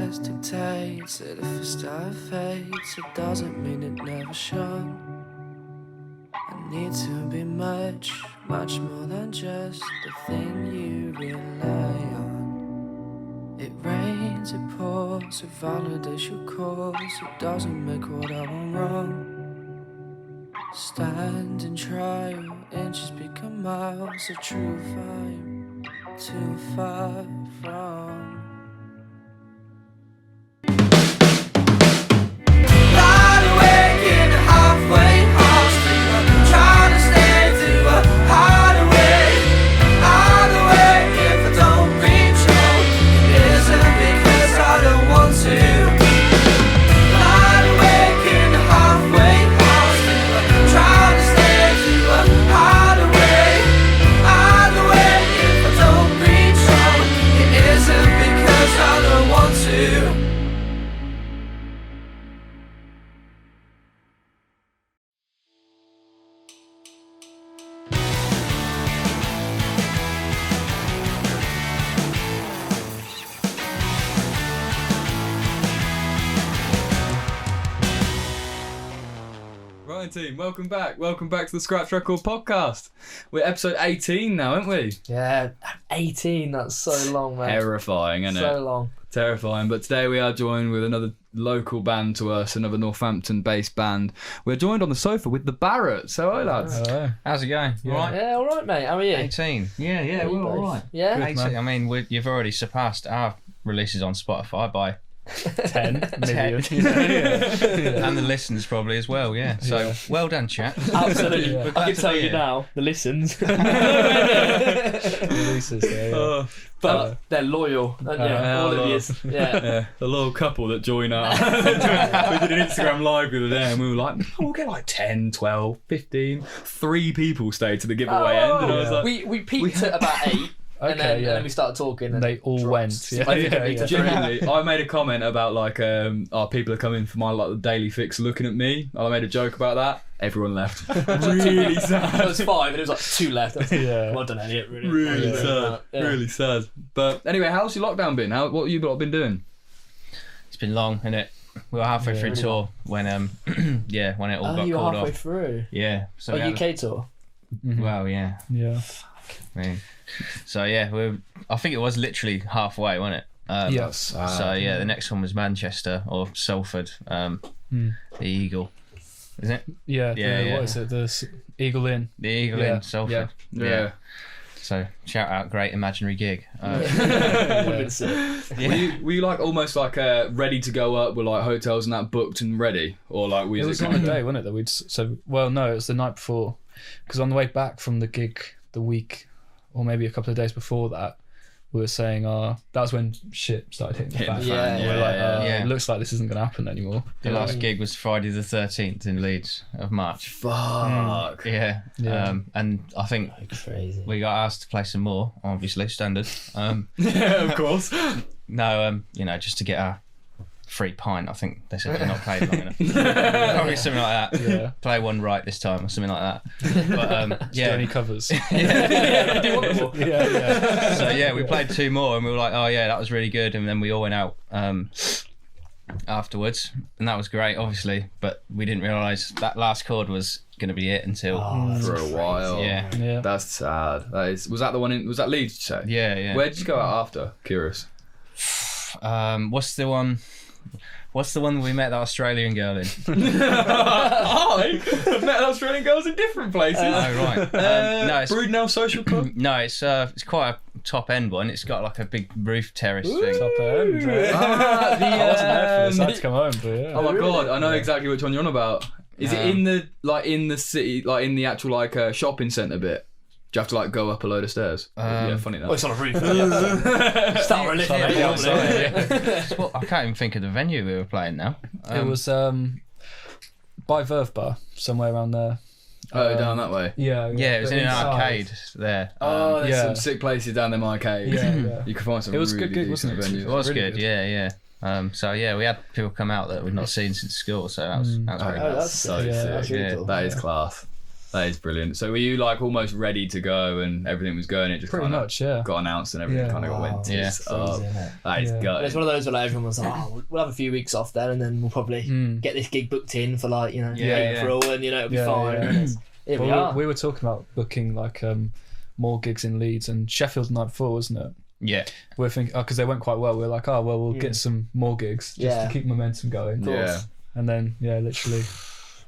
eyes dictates that if a star fades, it doesn't mean it never shone. I need to be much, much more than just the thing you rely on. It rains, it pours, it validates your cause, it doesn't make what I want wrong. Stand in trial, inches become miles, a true vibe, too far from. Light awake in a halfway house, trying to stay to a hideaway. Either way, if I don't reach home, it isn't because I don't want to. Light awake in a halfway house, trying to stay to a hideaway. Either way, if I don't reach home, it isn't because I don't want to. Right, team, welcome back to the Scratch Record podcast. We're episode 18 now, aren't we? Yeah, 18, that's so long, man. Terrifying, isn't it? So long. Terrifying. But today we are joined with another local band to us, another Northampton-based band. We're joined on the sofa with the Barratts. So, hi, lads. Hello. How's it going? Yeah. All right? Yeah, all right, mate. How are you? 18. Yeah, we're all right. Yeah? 18. I mean, you've already surpassed our releases on Spotify by 10 million. and the listens probably as well, yeah. So, well done, chat. Absolutely. We're I glad can to tell be you here. now, the listens. Releases, yeah. But they're loyal, aren't you? All of you. Yeah. The little couple that join up. We did an Instagram live the other day and we were like, we'll get like 10, 12, 15. 3 people stayed to the giveaway end. And I was like, we peaked at about 8. And then we started talking and they all dropped. went. Yeah, I think it peaked at 3. genuinely, I made a comment about like, people are coming for my like the daily fix looking at me. I made a joke about that. Everyone left. Really sad. It was 5 and it was like 2 left. I was like, Yeah. well done, Elliot. Really sad. Yeah. Really sad. But anyway, how's your lockdown been? What have you lot been doing? It's been long, innit? We were halfway through tour when when it all Oh, got you were called halfway off. through. Yeah. So we had UK tour? well, yeah. Yeah. I mean, so yeah, I think it was literally halfway, wasn't it? Yes. So yeah, the next one was Manchester or Salford, the Eagle, isn't it? Yeah. Yeah. What is it? The Eagle Inn. The Eagle Yeah. in Salford. Yeah. So shout out, great imaginary gig. Would've been sick. Were you like almost like ready to go up with like hotels and that booked and ready, or like It was on the day, wasn't it? That we'd no, it was the night before, because on the way back from the gig, the week or maybe a couple of days before that, we were saying, that was when shit started hitting the fan. Yeah, We're like, yeah. it looks like this isn't going to happen anymore. The last gig was Friday the 13th in Leeds of March. Fuck. Yeah. Yeah. And I think Crazy. we got asked to play some more, obviously, standard. Yeah, of course. No, just to get our free pint. I think they said they're not played long enough. Probably something like that. Yeah. Play one right this time or something like that. But Do any covers? Yeah, do you want more? yeah. So yeah, we played 2 more and we were like, oh yeah, that was really good. And then we all went out afterwards, and that was great, obviously. But we didn't realise that last chord was going to be it until For a while. yeah, Yeah. That's sad. Was that the one was that Leeds, did you say? yeah. Where did you go out after? Curious. What's the one we met that Australian girl in? I've met Australian girls in different places. Oh right. No, it's Broodnell Social Club. no, it's quite a top end one. It's got like a big roof terrace thing. Top end. Right? Ah, I wasn't there for this. I had to come home, but yeah. Oh my god, I know exactly which one you're on about. Is it in the city, like in the actual like shopping centre bit? Do you have to like go up a load of stairs? Yeah, funny Oh, enough. it's on a roof. Start a lift, Yeah, mate. yeah, Yeah. Well, I can't even think of the venue we were playing now. It was by Verve Bar, somewhere around there. Down that way. Yeah, it was in an Inside. arcade there. Oh, there's yeah. some sick places down them arcades. Yeah. You can find some It was really good gig, wasn't decent it? It venues. was really good, good. yeah. So yeah, we had people come out that we'd not seen since school, so that was Oh, great. that's so sick. sick. That's really cool. That is class. That is brilliant. So were you like almost ready to go and everything was going? It just Pretty kinda much, yeah. got announced and everything Yeah. kind of got went. Yeah. That is Yeah. gutted. It's one of those where like, everyone was like, oh, we'll have a few weeks off then, and then we'll probably get this gig booked in for like, April, and it'll be fine. Yeah. And here we are. We were talking about booking like more gigs in Leeds and Sheffield the night before, wasn't it? Yeah. We're thinking because they went quite well. We're like, we'll get some more gigs just to keep momentum going. Yeah. And then literally.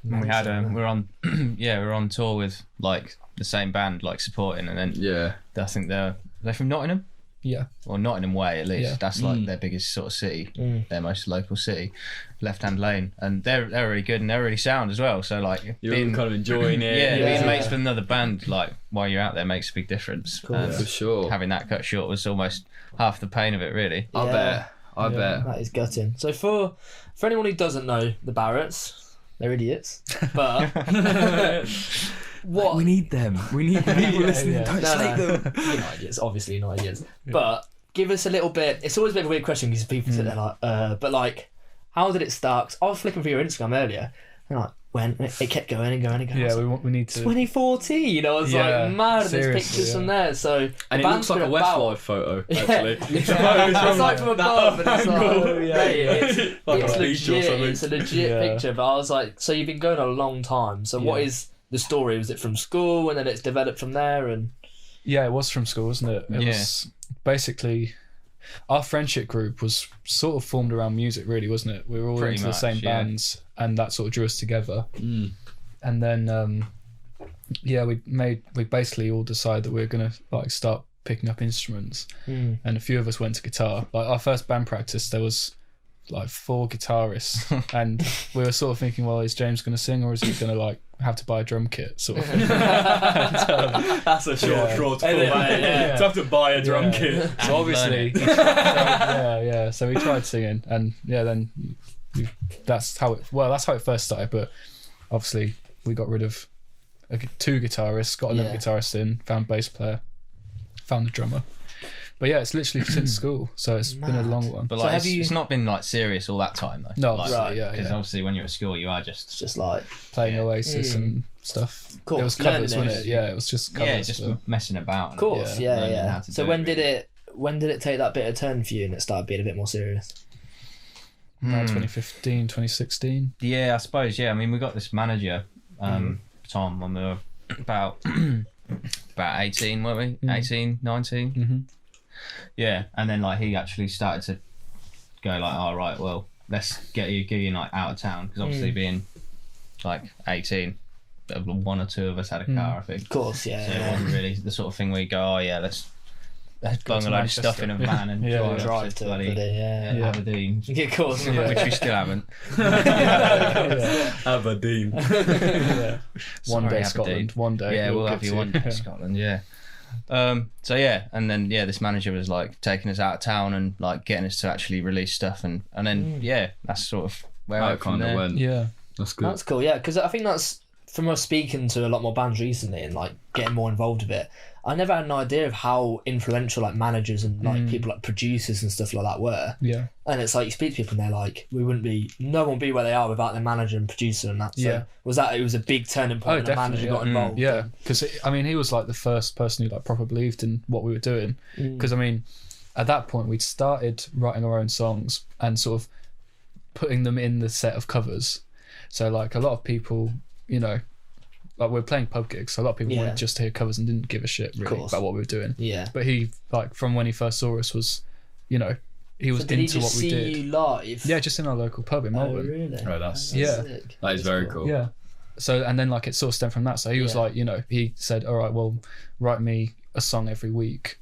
We had we're on we're on tour with like the same band like supporting, and then I think they're from Nottingham. Yeah. Or Nottingham Way at least. Yeah. That's like their biggest sort of city, their most local city, Left Hand Lane, and they're really good and they're really sound as well. So like You're being kind of enjoying it. being mates with another band like while you're out there makes a big difference. Cool. And For sure. having that cut short was almost half the pain of it, really. I Yeah. bet. That is gutting. So for anyone who doesn't know the Barratts, they're idiots. But what We need them. We need the people listening. yeah. Don't No, slate no. them. You're not idiots, obviously you're not idiots. But give us a little bit. It's always a bit of a weird question because people sit there like, but like, how did it start? 'Cause I was flicking through your Instagram earlier, and like when it kept going and going and going. I was Yeah, like, we need to. 2014. I was Yeah, like, mad. There's seriously, pictures from yeah. there. So And the it looks like a band's been about- Westlife photo, actually. It's like from above, and it's like, it's Like a beach or legit. something. It's a legit Yeah. picture. But I was like, so you've been going a long time. So what Yeah. is the story? Was it from school, and then it's developed from there? And Yeah, it was from school, wasn't it? It Yeah. was basically our friendship group was sort of formed around music, really, wasn't it? We were all Pretty into much, the same yeah. bands, and that sort of drew us together. Mm. And then, we basically all decided that we were gonna like start picking up instruments, and a few of us went to guitar. Like our first band practice, there was like 4 guitarists, and we were sort of thinking, well, is James gonna sing or is he gonna like have to buy a drum kit, sort of thing. That's a short Yeah. straw to And pull, then- mate. yeah. To have to buy a drum Yeah. kit. So obviously, so we tried singing, and then that's how it first started. But obviously, we got rid of 2 guitarists, got another Yeah. guitarist in, found bass player, found the drummer. But yeah, it's literally since school, so it's been a long one. But So like, have it's not been like serious all that time though. No, like, right, yeah, because yeah. obviously when you're at school, you are it's just just like, Playing Yeah. Oasis and stuff. Cool. It was covers, Learning wasn't it? Yeah, it was just covers. just but- messing about. of course, Yeah, yeah, learning yeah. how to So do when it, did it take that bit of turn for you, and it started being a bit more serious? About 2015, 2016. Yeah, I suppose. Yeah, I mean, we got this manager, Tom, when we were about 18, weren't we? 18, 19. Mm-hmm. Yeah, and then like he actually started to go like, all right, well, let's get you like out of town, because obviously being like 18, 1 or 2 of us had a car, I think. Of course, yeah. So it yeah. wasn't really the sort of thing where you go, oh yeah, let's bung to a load of stuff in a Manchester. van and Yeah, Drive to bloody bloody, yeah. Aberdeen, Yeah, of course. which we still haven't. Aberdeen. Yeah. One Sorry, day Aberdeen. Scotland, one day. Yeah, we'll have get you to. one day, Scotland. Yeah. So yeah, and then this manager was like taking us out of town and like getting us to actually release stuff, and then that's sort of where I That kind of there. went. Yeah. That's good. That's cool, yeah, because I think that's from us speaking to a lot more bands recently and like getting more involved with it. I never had an idea of how influential like managers and like people like producers and stuff like that were. Yeah. And it's like you speak to people and they're like, no one would be where they are without their manager and producer and that. So Yeah. it was a big turning point Oh, when the manager definitely, got involved. Yeah, because I mean, he was like the first person who like proper believed in what we were doing. Because I mean, at that point, we'd started writing our own songs and sort of putting them in the set of covers. So like a lot of people, like we're playing pub gigs, so a lot of people wanted just to hear covers and didn't give a shit really course. about what we were doing. Yeah. But he, like, from when he first saw us, was, he was So did he into just what we see did. you live? Yeah, just in our local pub in Oh, Melbourne. really? Oh, that's Yeah. Sick. that is very cool. Yeah. So, and then like it sort of stemmed from that. So he was Yeah. like, he said, all right, well, write me a song every week.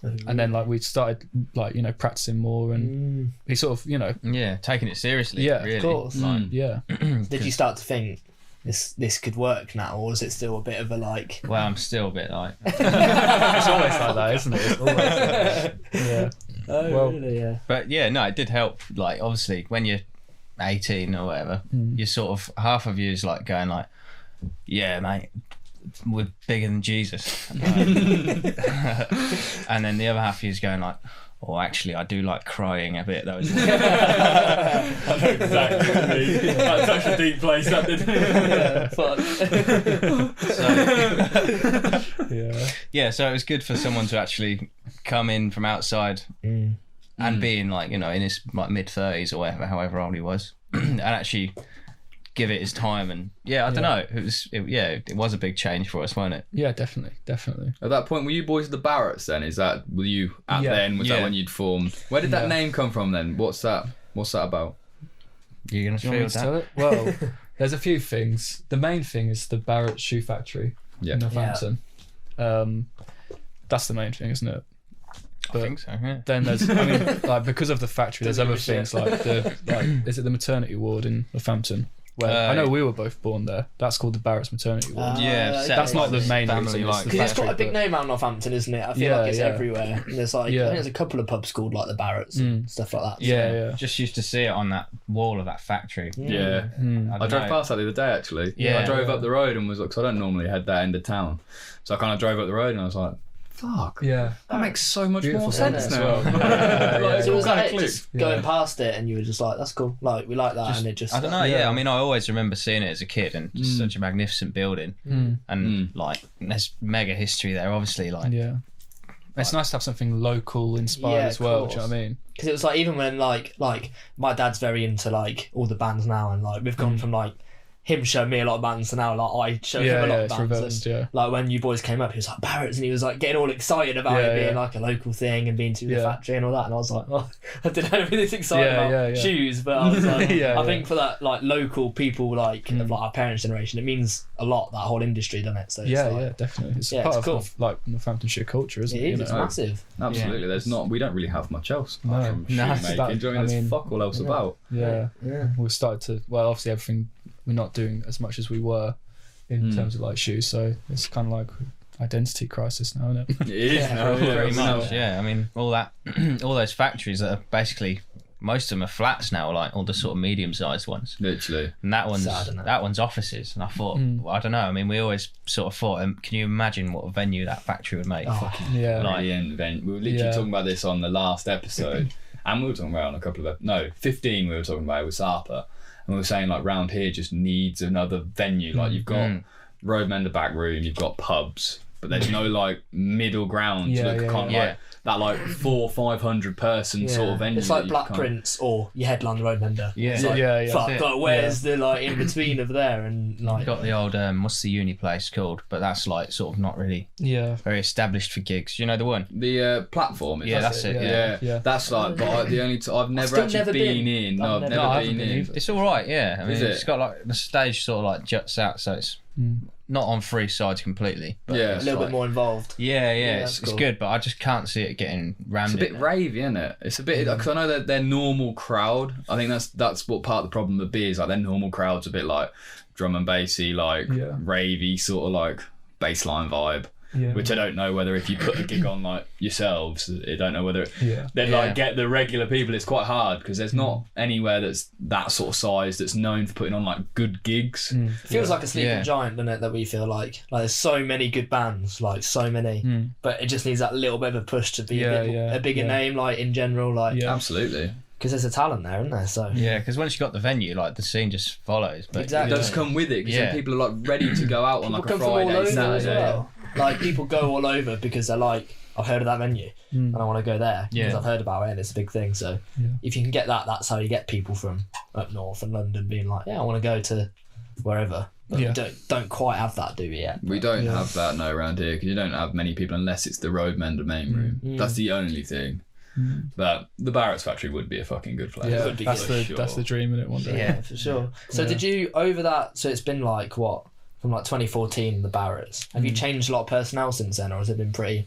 And then like we started like, practicing more, and he sort of, Yeah, taking it seriously. Yeah, of really. course. Like, yeah. Did you start to think this could work now, or was it still a bit of a like? Well, I'm still a bit like. It's always like that, isn't it? It's always like that. Yeah. Oh, Well- really? Yeah. But yeah, no, it did help. Like, obviously, when you're 18 or whatever, you're sort of half of you is like going like, yeah, mate, we're bigger than Jesus. And then the other half of you is going like, oh, actually, I do like crying a bit though. I know exactly what you mean. That's such a deep place, that didn't it? Yeah. So it was good for someone to actually come in from outside and being like, you know, in his like mid-30s or whatever, however old he was, and actually give it his time. And I don't know, it was a big change for us, wasn't it? Yeah, definitely. At that point, were you boys the Barratts then? Were you at then? Was that when you'd formed? Where did that name come from then? What's that about? You're gonna Do you want me to tell it? Well, there's a few things. The main thing is the Barratts Shoe Factory in Northampton. That's the main thing, isn't it? I think so, yeah. Then there's, I mean, like, because of the factory, there's other things like is it the maternity ward in Northampton? Well, I know we were both born there. That's called the Barratts maternity ward. That's not the main reason. Because it's got a big name out in Northampton, isn't it? I feel like it's everywhere. And there's like, I think there's a couple of pubs called like the Barratts and stuff like that. Yeah. Just used to see it on that wall of that factory. Yeah. I drove past that the other day actually. I drove up the road and was like, because I don't normally head that end of town. So I kind of drove up the road and I was like, fuck. Yeah. That makes so much more Beautiful, sense doesn't it? now. Like, So it was all kind like of just going past it and you were just like, that's cool. Like, we like that. And it just... I don't know, I mean, I always remember seeing it as a kid and just such a magnificent building. And like, there's mega history there, obviously. Like, it's nice to have something local inspired as well. Do you know what I mean? Because it was like, even when like my dad's very into like all the bands now, and like we've gone from like him showing me a lot of bands to now like I show him a lot of bands. Reversed, and, like when you boys came up, he was like Barratts, and he was like getting all excited about it being like a local thing and being to the factory and all that. And I was like, oh, I didn't know this excited about shoes, but I was like, I think for that like local people like of like our parents' generation, it means a lot, that whole industry, doesn't it? So it's definitely. It's part of like Northamptonshire culture, isn't it? It is. It's massive. Absolutely. There's not. We don't really have much else apart from shoe that's making. that- Do you know what I mean? There's fuck all else about. Yeah. We've started to. Well, obviously everything. We're not doing as much as we were in terms of like shoes, so it's kind of like identity crisis now, isn't it? It is now. pretty much, I mean, all those factories that are basically, most of them are flats now, like all the sort of medium-sized ones. Literally. And that one's Sad, isn't it? that one's offices. And I thought, well, I don't know. I mean, we always sort of thought, can you imagine what a venue that factory would make? Yeah. Like, The end event. We were literally talking about this on the last episode, and we were talking about it on a couple of 15. We were talking about it with Sarpa. And we were saying like round here just needs another venue. Like you've got Roadmender back room, you've got pubs, but there's no like middle ground to look kind of like that like 400-500 person sort of venue. It's like Black kind Prince or your headline Roadmender. Yeah. It's like, fuck, it. like where's the like in between of there and like. you've got the old what's the uni place called? But that's like sort of not really very established for gigs. You know the one? The platform. That's it. Yeah. That's like but the only I've never actually been in. No, I've never been in. It's all right. Yeah. I mean, Is it? it's got like the stage sort of like juts out, so it's not on three sides completely. But A little bit more involved. it's cool. good, but I just can't see it getting rammed. It's a bit ravey, isn't it? It's a bit because I know that their normal crowd. I think that's what part of the problem with beer is, like their normal crowd's a bit like drum and bassy, like ravey sort of like bassline vibe. Which I don't know whether if you put a gig on like yourselves, I don't know whether they'd like get the regular people. It's quite hard because there's not anywhere that's that sort of size that's known for putting on like good gigs. It feels like a sleeping giant, doesn't it? That we feel like there's so many good bands, like so many, but it just needs that little bit of a push to be a bigger name, like in general, like Absolutely. because there's a talent there, isn't there? So because once you got the venue, like the scene just follows. But Exactly. It does come with it because then people are like ready to go out on like a come from all Friday, over as Saturday. well. Like people go all over because they're like, I've heard of that venue and I want to go there because I've heard about it and it's a big thing. So if you can get that, that's how you get people from up north and London being like, I want to go to wherever. But we don't quite have that, do we yet? We don't have that around here because you don't have many people unless it's the Roadmender main room. That's the only thing. But the Barratts factory would be a fucking good place. Yeah, Would be that's good. that's the dream in it one day. Yeah, for sure. So did you, over that, so it's been like what? From like 2014, the Barratts. Have you changed a lot of personnel since then, or has it been pretty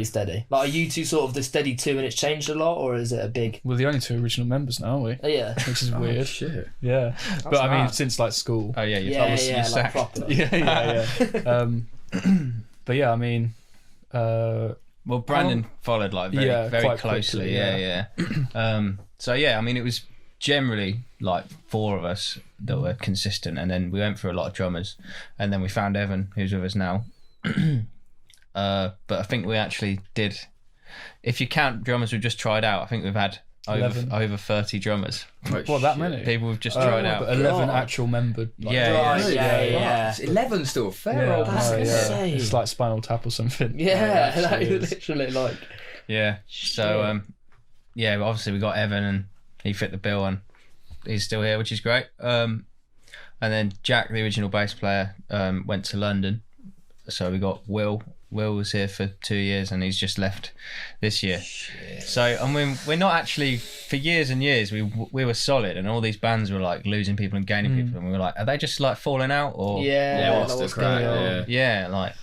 steady? Like, are you two sort of the steady two and it's changed a lot, or is it a big... We're the only two original members now, aren't we? Yeah. Which is weird. Shit. Yeah. But I mean, mad. since like school. Oh yeah, you Yeah, told us you're like sacked. proper. Yeah. But yeah, I mean, Well, Brandon followed like very quite closely. quickly, So yeah, I mean, it was generally like 4 of us that were consistent, and then we went through a lot of drummers, and then we found Evan, who's with us now. But I think we actually did, if you count drummers we've just tried out, I think we've had over 30 drummers. What, that many? People we've just tried out. But 11 actual member. Yeah. 11's still a fair old That's number. insane. It's like Spinal Tap or something. Yeah, It that actually is is. literally like. Yeah. So yeah, obviously we got Evan and he fit the bill and he's still here, which is great. And then Jack, the original bass player, went to London. So we got Will. Will was here for 2 years and he's just left this year. Shit. So I mean, we're not actually, for years and years we were solid, and all these bands were like losing people and gaining people, and we were like, are they just like falling out or what's the crack? Yeah, like.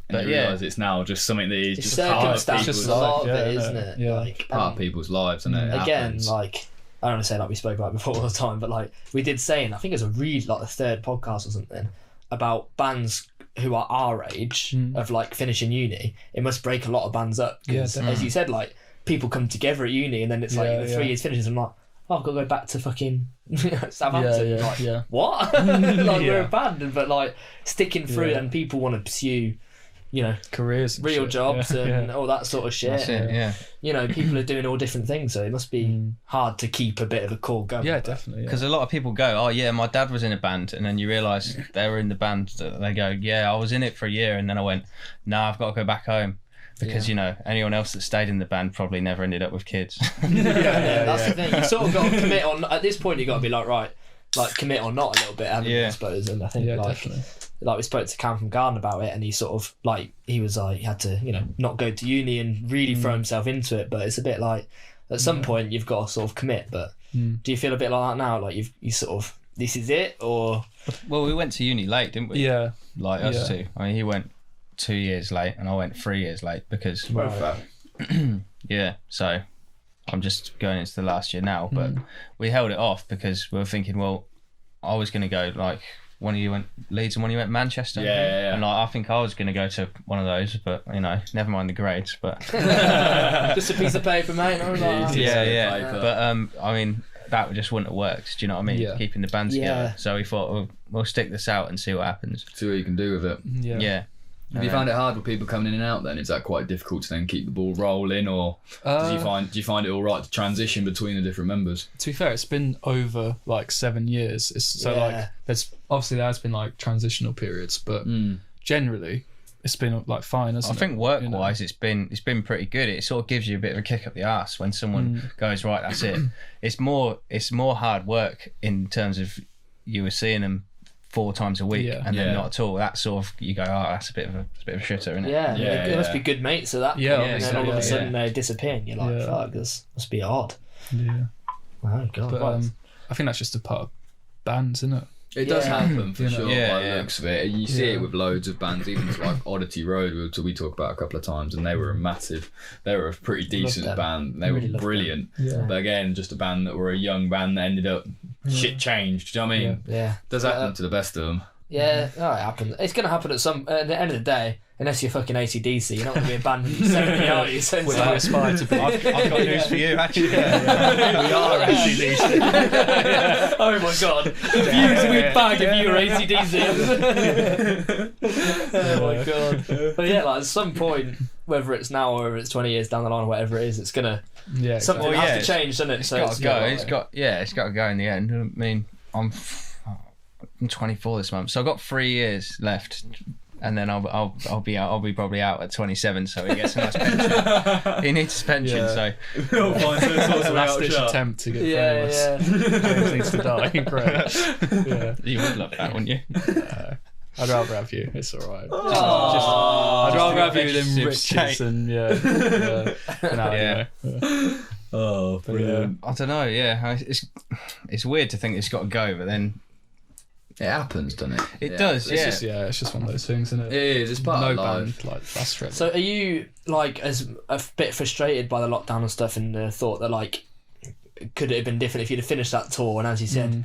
But you realise it's now just something that is It's just part of circumstances, people's, a lot of life, it, yeah, isn't it? yeah. Like, part of people's lives, and it again, happens. like, I don't want to say like we spoke about before all the time, but like we did say, and I think it was a really like the 3rd podcast or something, about bands who are our age of like finishing uni. It must break a lot of bands up because, as you said, like people come together at uni and then it's like 3 years finishes. I'm like, oh, I've got to go back to fucking Southampton. What? Like we're a band, but like sticking through and people want to pursue, you know, careers, and real shit. jobs and all that sort of shit. That's it, yeah. You know, people are doing all different things, so it must be hard to keep a bit of a core going. Yeah, definitely. Because a lot of people go, oh yeah, my dad was in a band, and then you realise they were in the band. They go, yeah, I was in it for a year, and then I went, no, I've got to go back home. Because you know, anyone else that stayed in the band probably never ended up with kids. That's the thing. You sort of got to commit on. At this point, you got to be like, right, like commit or not a little bit, haven't you, I suppose. And I think definitely. Like we spoke to Cam from Garden about it, and he sort of like he was like he had to, you know, not go to uni and really throw himself into it. But it's a bit like at some point you've got to sort of commit. But do you feel a bit like that now? Like you sort of, this is it, or? Well, we went to uni late, didn't we? Yeah. Like us two. I mean, he went 2 years late, and I went 3 years late because. Yeah. So, I'm just going into the last year now, but we held it off because we were thinking, well, I was going to go like. One of you went Leeds and one of you went Manchester. Yeah. And like, I think I was going to go to one of those, but you know, never mind the grades. But just a piece of paper, mate. I was like, yeah. But I mean, that just wouldn't have worked. Do you know what I mean? Yeah. Keeping the band together. So we thought we'll stick this out and see what happens. See what you can do with it. Yeah. Have you found it hard with people coming in and out then? Is that quite difficult to then keep the ball rolling, or do you find it all right to transition between the different members? To be fair, it's been over like 7 there has been like transitional periods, but generally it's been like fine, hasn't it? I think work-wise, it's been pretty good. It sort of gives you a bit of a kick up the arse when someone goes, right, that's it. It's more hard work in terms of you were seeing them 4 times a week and then not at all. That sort of, you go, oh, that's a bit of a shitter, isn't it? It must be good mates at that point, and then all of a sudden they disappear and you're like, fuck, this must be odd. Oh god. But I think that's just a part of bands, isn't it? It does happen for sure. Yeah, by the looks of it, you see it with loads of bands, even like Oddity Road, which we talked about a couple of times, and they were a pretty decent band. They were brilliant. But again, just a band that were a young band that ended up shit changed. Do you know what I mean? Yeah. Does happen to the best of them. Yeah, it happens. It's going to happen at the end of the day. Unless you're fucking AC/DC, you're not going to be a band from 70, are you? So Which I aspire to be. I've got news for you, actually. We are AC/DC. Oh my god. We'd bag if you were AC/DC. Oh my god. But yeah, like at some point, whether it's now or whether it's 20 years down the line or whatever it is, it's going to... Something has to change, doesn't it? It's got to go. It's got to go in the end. I mean, I'm 24 this month, so I've got 3 years left. And then I'll be probably out at 27, so he gets a nice pension. He needs his pension, so last ditch attempt to get famous. James needs to die. Great. Yeah. You would love that, wouldn't you? I'd rather have you. It's all right. I'd rather have you than riches and Oh, brilliant. I don't know. Yeah, it's weird to think it's got to go, but then. It happens, doesn't it? It does, it's just one of those things, isn't it? It is, it's part of life. Band, like, that's stressful. So are you, like, as a bit frustrated by the lockdown and stuff and the thought that, like, could it have been different if you'd have finished that tour and, as you said,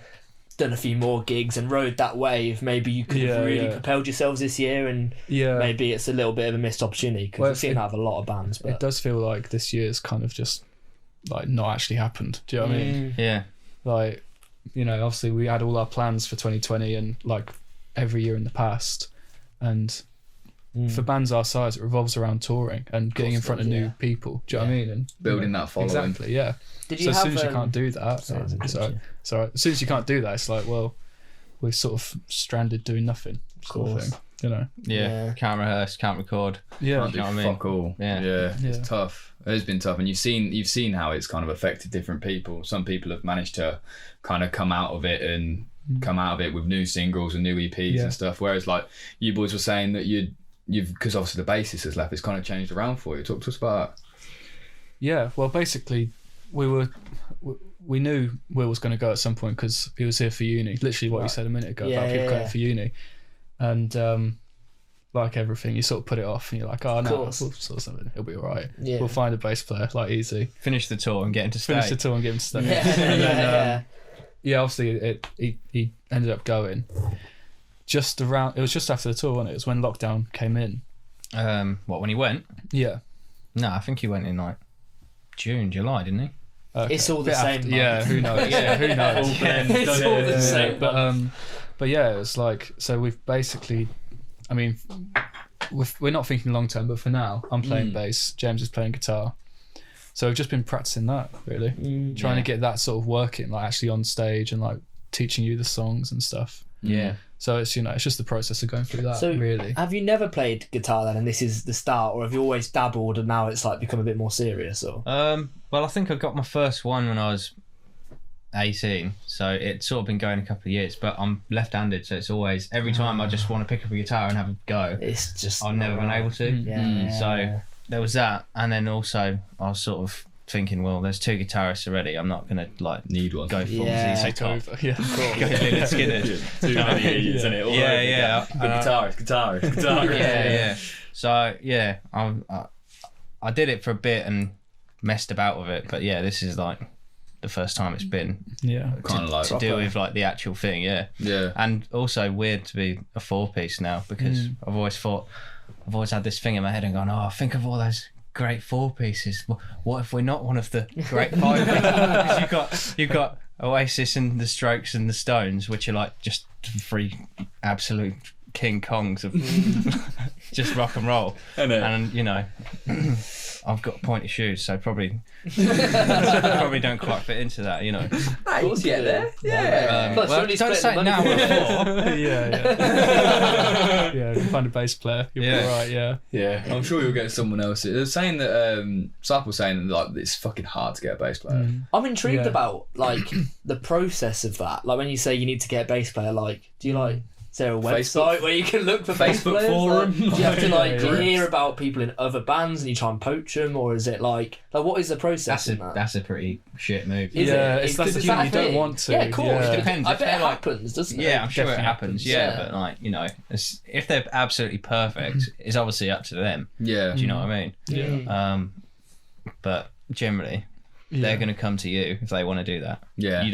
done a few more gigs and rode that wave, maybe you could have really propelled yourselves this year, and maybe it's a little bit of a missed opportunity, because we've seen that with a lot of bands. But it does feel like this year's kind of just, like, not actually happened. Do you know what I mean? Yeah. like, you know, obviously we had all our plans for 2020 and like every year in the past, and for bands our size, it revolves around touring and getting in front of new people. Do you know what I mean? And building that following. Exactly, yeah. Did you So as have, soon as you can't do that, sorry. as soon as you can't do that, it's like, well, we're sort of stranded doing nothing, sort of thing. You know? Yeah. Can't rehearse, can't record. Yeah. Can't do You know what I mean? fuck all. Yeah. It's tough. It has been tough, and you've seen how it's kind of affected different people. Some people have managed to kind of come out of it with new singles and new EPs and stuff. Whereas like you boys were saying that you've because obviously the bassist has left, it's kind of changed around for you. Talk to us about that. Yeah, well, basically, we knew Will was going to go at some point because he was here for uni. Literally what you said a minute ago about people going for uni, and like everything, you sort of put it off, and you're like, oh no, we'll sort something. It'll be all right. Yeah. We'll find a bass player, like easy. Finish the tour and get him to stay. Yeah, obviously he ended up going. It was just after the tour, wasn't it? It was when lockdown came in. When he went? Yeah. No, I think he went in like June, July, didn't he? Okay. It's all the same. Yeah, who knows? Who knows? It's all the same. But yeah, it was like, so we've basically, I mean, we're not thinking long term, but for now, I'm playing bass, James is playing guitar. So we've just been practicing that, really. Trying to get that sort of working, like actually on stage and like teaching you the songs and stuff. Yeah. So it's, you know, it's just the process of going through that, so really. Have you never played guitar then, and this is the start, or have you always dabbled and now it's like become a bit more serious? Or well, I think I got my first one when I was 18, so it's sort of been going a couple of years, but I'm left-handed, so it's always, every time I just want to pick up a guitar and have a go, it's just I've never been able to. So there was that, and then also I was sort of thinking, well, there's two guitarists already, I'm not gonna like need one, go full ZZ Top, go Lynyrd Skynyrd. Too many idiots, isn't it? Guitarist. So yeah, I did it for a bit and messed about with it, but yeah, this is like the first time it's been kind of like to do with like the actual thing. Yeah, and also weird to be a 4-piece now, because I've always had this thing in my head and gone, oh, think of all those great 4-pieces. What if we're not one of the great 5-pieces? Because you've got Oasis and the Strokes and the Stones, which are like just 3 absolute King Kongs of just rock and roll. And you know, I've got pointy shoes, so probably don't quite fit into that, you know. Of course, yeah, there. Well, don't say now we're 4. Yeah, find a bass player. You'll be alright. Yeah. I'm sure you'll get someone else. They're saying that Sap was saying that like it's fucking hard to get a bass player. I'm intrigued about like the process of that. Like when you say you need to get a bass player, like do you like? Is there a website where you can look for Facebook forum? Like, do you have to like hear about people in other bands and you try and poach them, or is it like what is the process? That's a pretty shit move. That's the thing, you don't want to. Yeah, of course. It depends. I bet it happens, doesn't it? Yeah, I'm sure it happens. Yeah, but like, you know, if they're absolutely perfect, it's obviously up to them. Yeah. Do you know what I mean? Yeah. But generally, they're going to come to you if they want to do that. Yeah. You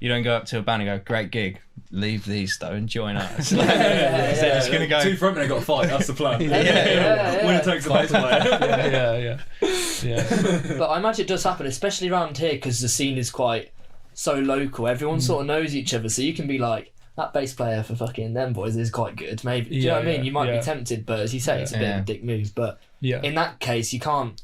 don't go up to a band and go, great gig, leave these though and join us. They're just going to go, 2 frontmen got to fight, that's the plan. Winner takes the bass player. Yeah. But I imagine it does happen, especially around here, because the scene is quite so local. Everyone sort of knows each other, so you can be like, that bass player for fucking them boys is quite good. Maybe, do you know what I mean? You might be tempted, but as you say, it's a bit of a dick move. But in that case, you can't.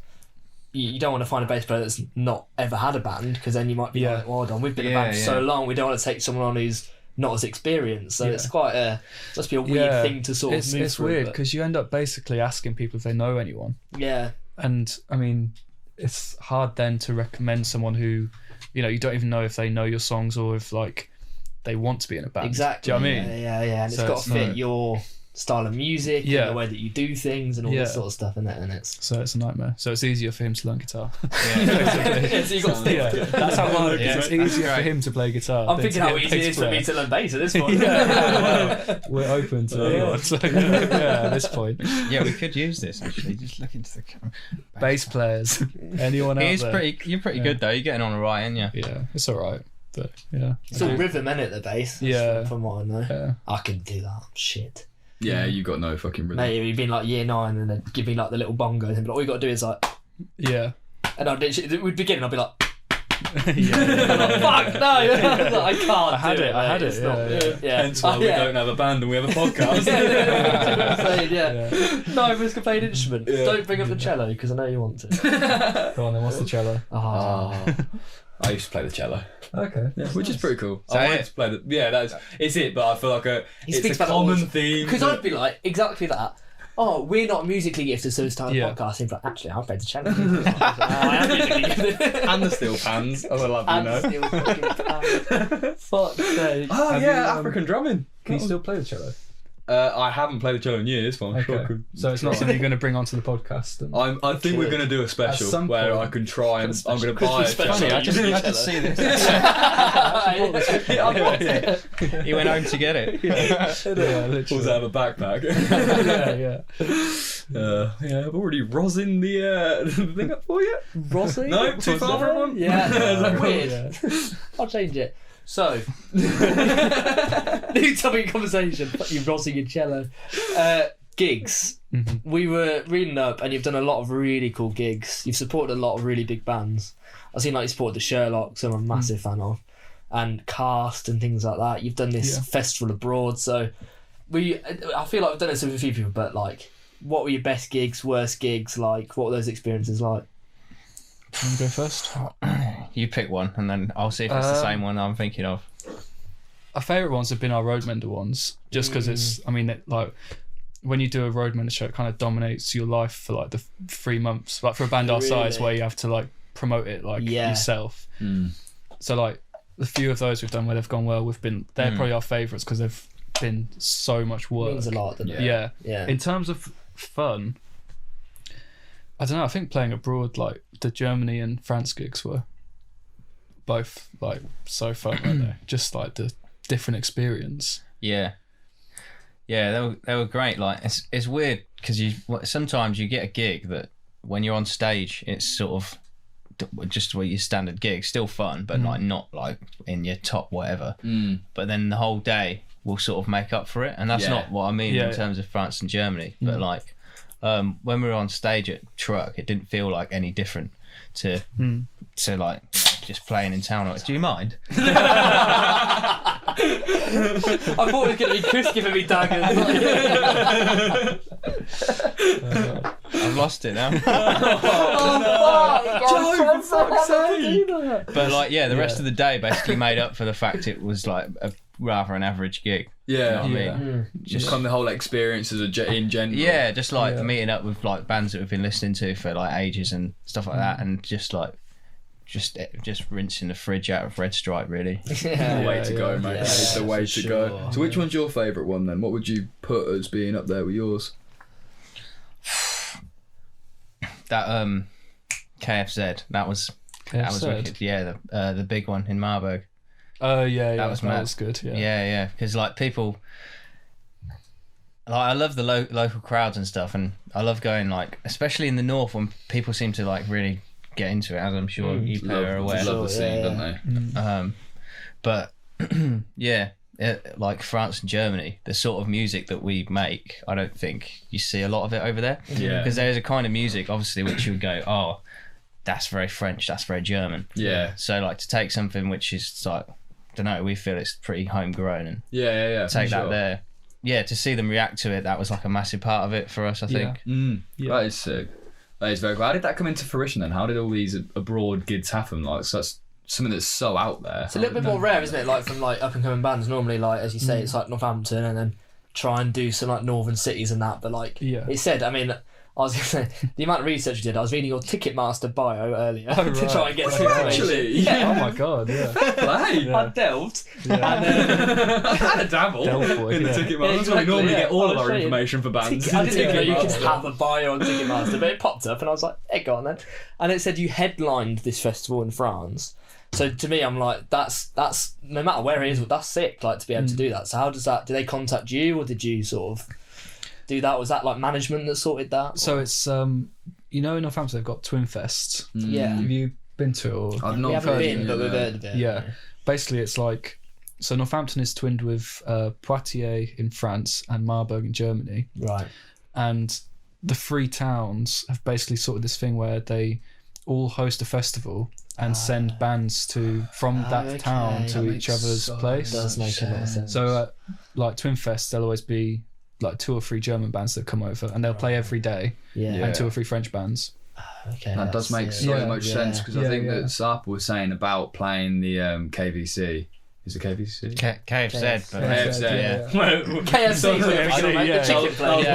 You don't want to find a bass player that's not ever had a band, because then you might be like, well, hold on, we've been a band for so long, we don't want to take someone on who's not as experienced. So it's quite must be a weird thing to sort of move it's through. Weird because you end up basically asking people if they know anyone. Yeah. And I mean, it's hard then to recommend someone who, you know, you don't even know if they know your songs or if like they want to be in a band. Exactly. Do you know what I mean? Yeah. And so it's got to fit your style of music and the way that you do things and all this sort of stuff, and it's so it's a nightmare. So it's easier for him to learn guitar. So you got to stick with it. That's how hard it is. It's easier for him to play guitar. I'm thinking how easy it is for me to learn bass at this point. We're open to anyone. So, at this point. Yeah, we could use this actually. Just look into the camera. Bass players. Anyone out there? You're pretty good though. You're getting on alright, aren't you? Yeah, it's alright. But it's all rhythm, innit, the bass? From what I know. Yeah. I can do that. Shit. Yeah, you got no fucking rhythm. Mate, you've been like year 9 and then give me like the little bongos and be like, all you got to do is like... Yeah. And I'd literally, we'd begin and I'd be like... Fuck no! I can't. I had it. It's not- yeah. Hence why we don't have a band and we have a podcast. No, but it's a played instrument. Don't bring up the cello because I know you want to. Go on then, what's the cello? I used to play the cello. Okay. Yeah, which is pretty cool. So I wanted to play it's it, but I feel like it's a common theme. Because I'd be like, exactly that. Oh, we're not musically gifted, so it's time Yeah. podcast. And like, actually, I played the cello. I am musically gifted. and the steel pans, as I love you And know. still fucking fuck's sake. Oh Have yeah, you, African drumming. Can you still play the cello? I haven't played the cello in years, but I'm sure I could. So it's not something you're going to bring onto the podcast. And... I think we're going to do a At special some where point. I can try and I'm going to buy a Christmas cello. special. I just see this. He went home to get it. yeah, literally. Pulls out of a backpack. yeah. Yeah, I've already rosin the thing up for you. Rossi? No, too far for everyone. Yeah. Weird. Yeah. I'll change it. So, new topic of conversation. Fuck you, Rossi and cello. Gigs. Mm-hmm. We were reading up, and you've done a lot of really cool gigs. You've supported a lot of really big bands. I've seen like you supported the Sherlocks, I'm a massive fan of, and Cast and things like that. You've done this festival abroad, so I feel like I've done this with a few people, but like, what were your best gigs, worst gigs? Like, what were those experiences like? Want to go first? You pick one, and then I'll see if it's the same one I'm thinking of. Our favourite ones have been our Roadmender ones, just because it's, I mean, like, when you do a Roadmender show, it kind of dominates your life for like the 3 months. Like for a band our size, where you have to like promote it like yourself. So like the few of those we've done where they've gone well, they're probably our favourites because they've been so much work. Means a lot, doesn't it? Yeah. In terms of fun, I don't know. I think playing abroad, like the Germany and France gigs, were both like so fun, weren't they? Just like the different experience. Yeah, they were great. Like it's weird because sometimes you get a gig that when you're on stage, it's sort of just what your standard gig, still fun, but like not like in your top whatever. But then the whole day will sort of make up for it, and that's not what I mean in terms of France and Germany. But like when we were on stage at Truck, it didn't feel like any different to like just playing in town. Do you mind? I thought it was going to be Chris giving me daggers. I've lost it now. Oh, for fuck's sake! But like, the rest of the day basically made up for the fact it was like a rather an average gig. Yeah, You know what I mean? Just kind of the whole experience as in general. Yeah, just like meeting up with like bands that we've been listening to for like ages and stuff like that, and just like just rinsing the fridge out of Red Stripe, really. The way to go, mate. Yeah, It's the way for to go. sure. So which one's your favourite one then? What would you put as being up there with yours? That KFZ, that was wicked. Yeah, the big one in Marburg. Oh yeah, That was mad. That was good. Yeah, because like people, like I love the local crowds and stuff, and I love going like, especially in the north when people seem to like really get into it, as I'm sure you are aware. Love the scene, don't they? But like France and Germany, the sort of music that we make, I don't think you see a lot of it over there. Yeah. Because there's a kind of music, obviously, which you would go, oh, that's very French, that's very German. Yeah. So like to take something which is like, I don't know, we feel it's pretty homegrown and Yeah. take for that sure. there. Yeah, to see them react to it, that was like a massive part of it for us, I think. That is sick. That is very cool. How did that come into fruition then? How did all these abroad gigs happen? Like, so that's something that's so out there. It's a little bit more rare, isn't it? Like from like up and coming bands. Normally, like as you say, it's like Northampton, and then try and do some like northern cities and that. But like it said, I mean, I was gonna say the amount of research you did. I was reading your Ticketmaster bio earlier to try and get some information. Actually, Oh my god, yeah. play. I delved, and I've had a dabble Delboy, in the yeah. Ticketmaster. Yeah, That's where we normally exactly, get all of our honestly. information for bands. I didn't even know you could Ticketmaster. have a bio on Ticketmaster, but it popped up, and I was like, "Hey, go on then." And it said you headlined this festival in France. So to me, I'm like, that's no matter where it is, that's sick. Like to be able to do that. So how does that? Did they contact you, or did you sort of do that? Was that like management that sorted that? So it's in Northampton they've got Twin Fest. Yeah, Have you been to it? Or? I've not we haven't heard been, of it, but we've no. heard of it. Yeah. Basically, it's like, so Northampton is twinned with Poitiers in France and Marburg in Germany. Right. And the three towns have basically sorted this thing where they all host a festival and send bands from that town to each other's place. Does make a lot of sense. So like Twinfest, there'll always be like 2 or 3 German bands that come over, and they'll play every day, and 2 or 3 French bands. Okay, that does make so much sense, because I think that Sarpa was saying about playing the KVC. Is it KVC? KFZ. But KFZ. KFC. The chicken place.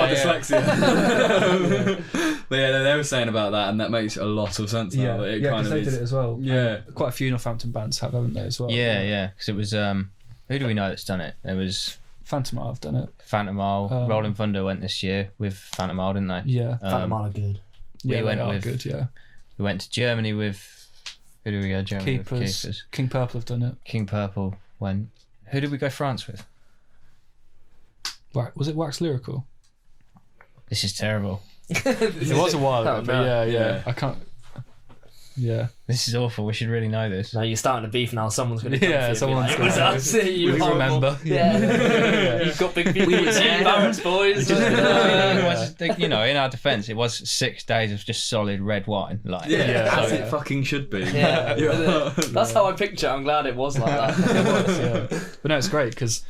But yeah, they were saying about that, and that makes a lot of sense now. That it kind because of they is. did it as well. Yeah, quite a few Northampton bands have, haven't they, as well? Yeah, because it was who do we know that's done it? There was Phantom Isle have done it. Phantom Isle, Rolling Thunder went this year with Phantom Isle, didn't they? Yeah, Phantom Isle are good. yeah, we went they are with- good. Yeah, We went to Germany with who did we go? Germany with? Keepers. King Purple have done it. King Purple went. Who did we go France with? Was it Wax Lyrical? This is terrible. It was a while ago, Oh, but no. yeah. I can't. Yeah, This is awful. We should really know this. No, you're starting to beef now. Someone's going to come Yeah, to you someone's and be like, it gonna- was us. You we horrible. remember. Yeah. You've got big people. We were Barratts, boys. It was, you know, in our defence, it was 6 days of just solid red wine. Like, as so- it fucking should be. Yeah. That's how I picture it. I'm glad it was like that. yeah. But no, it's great because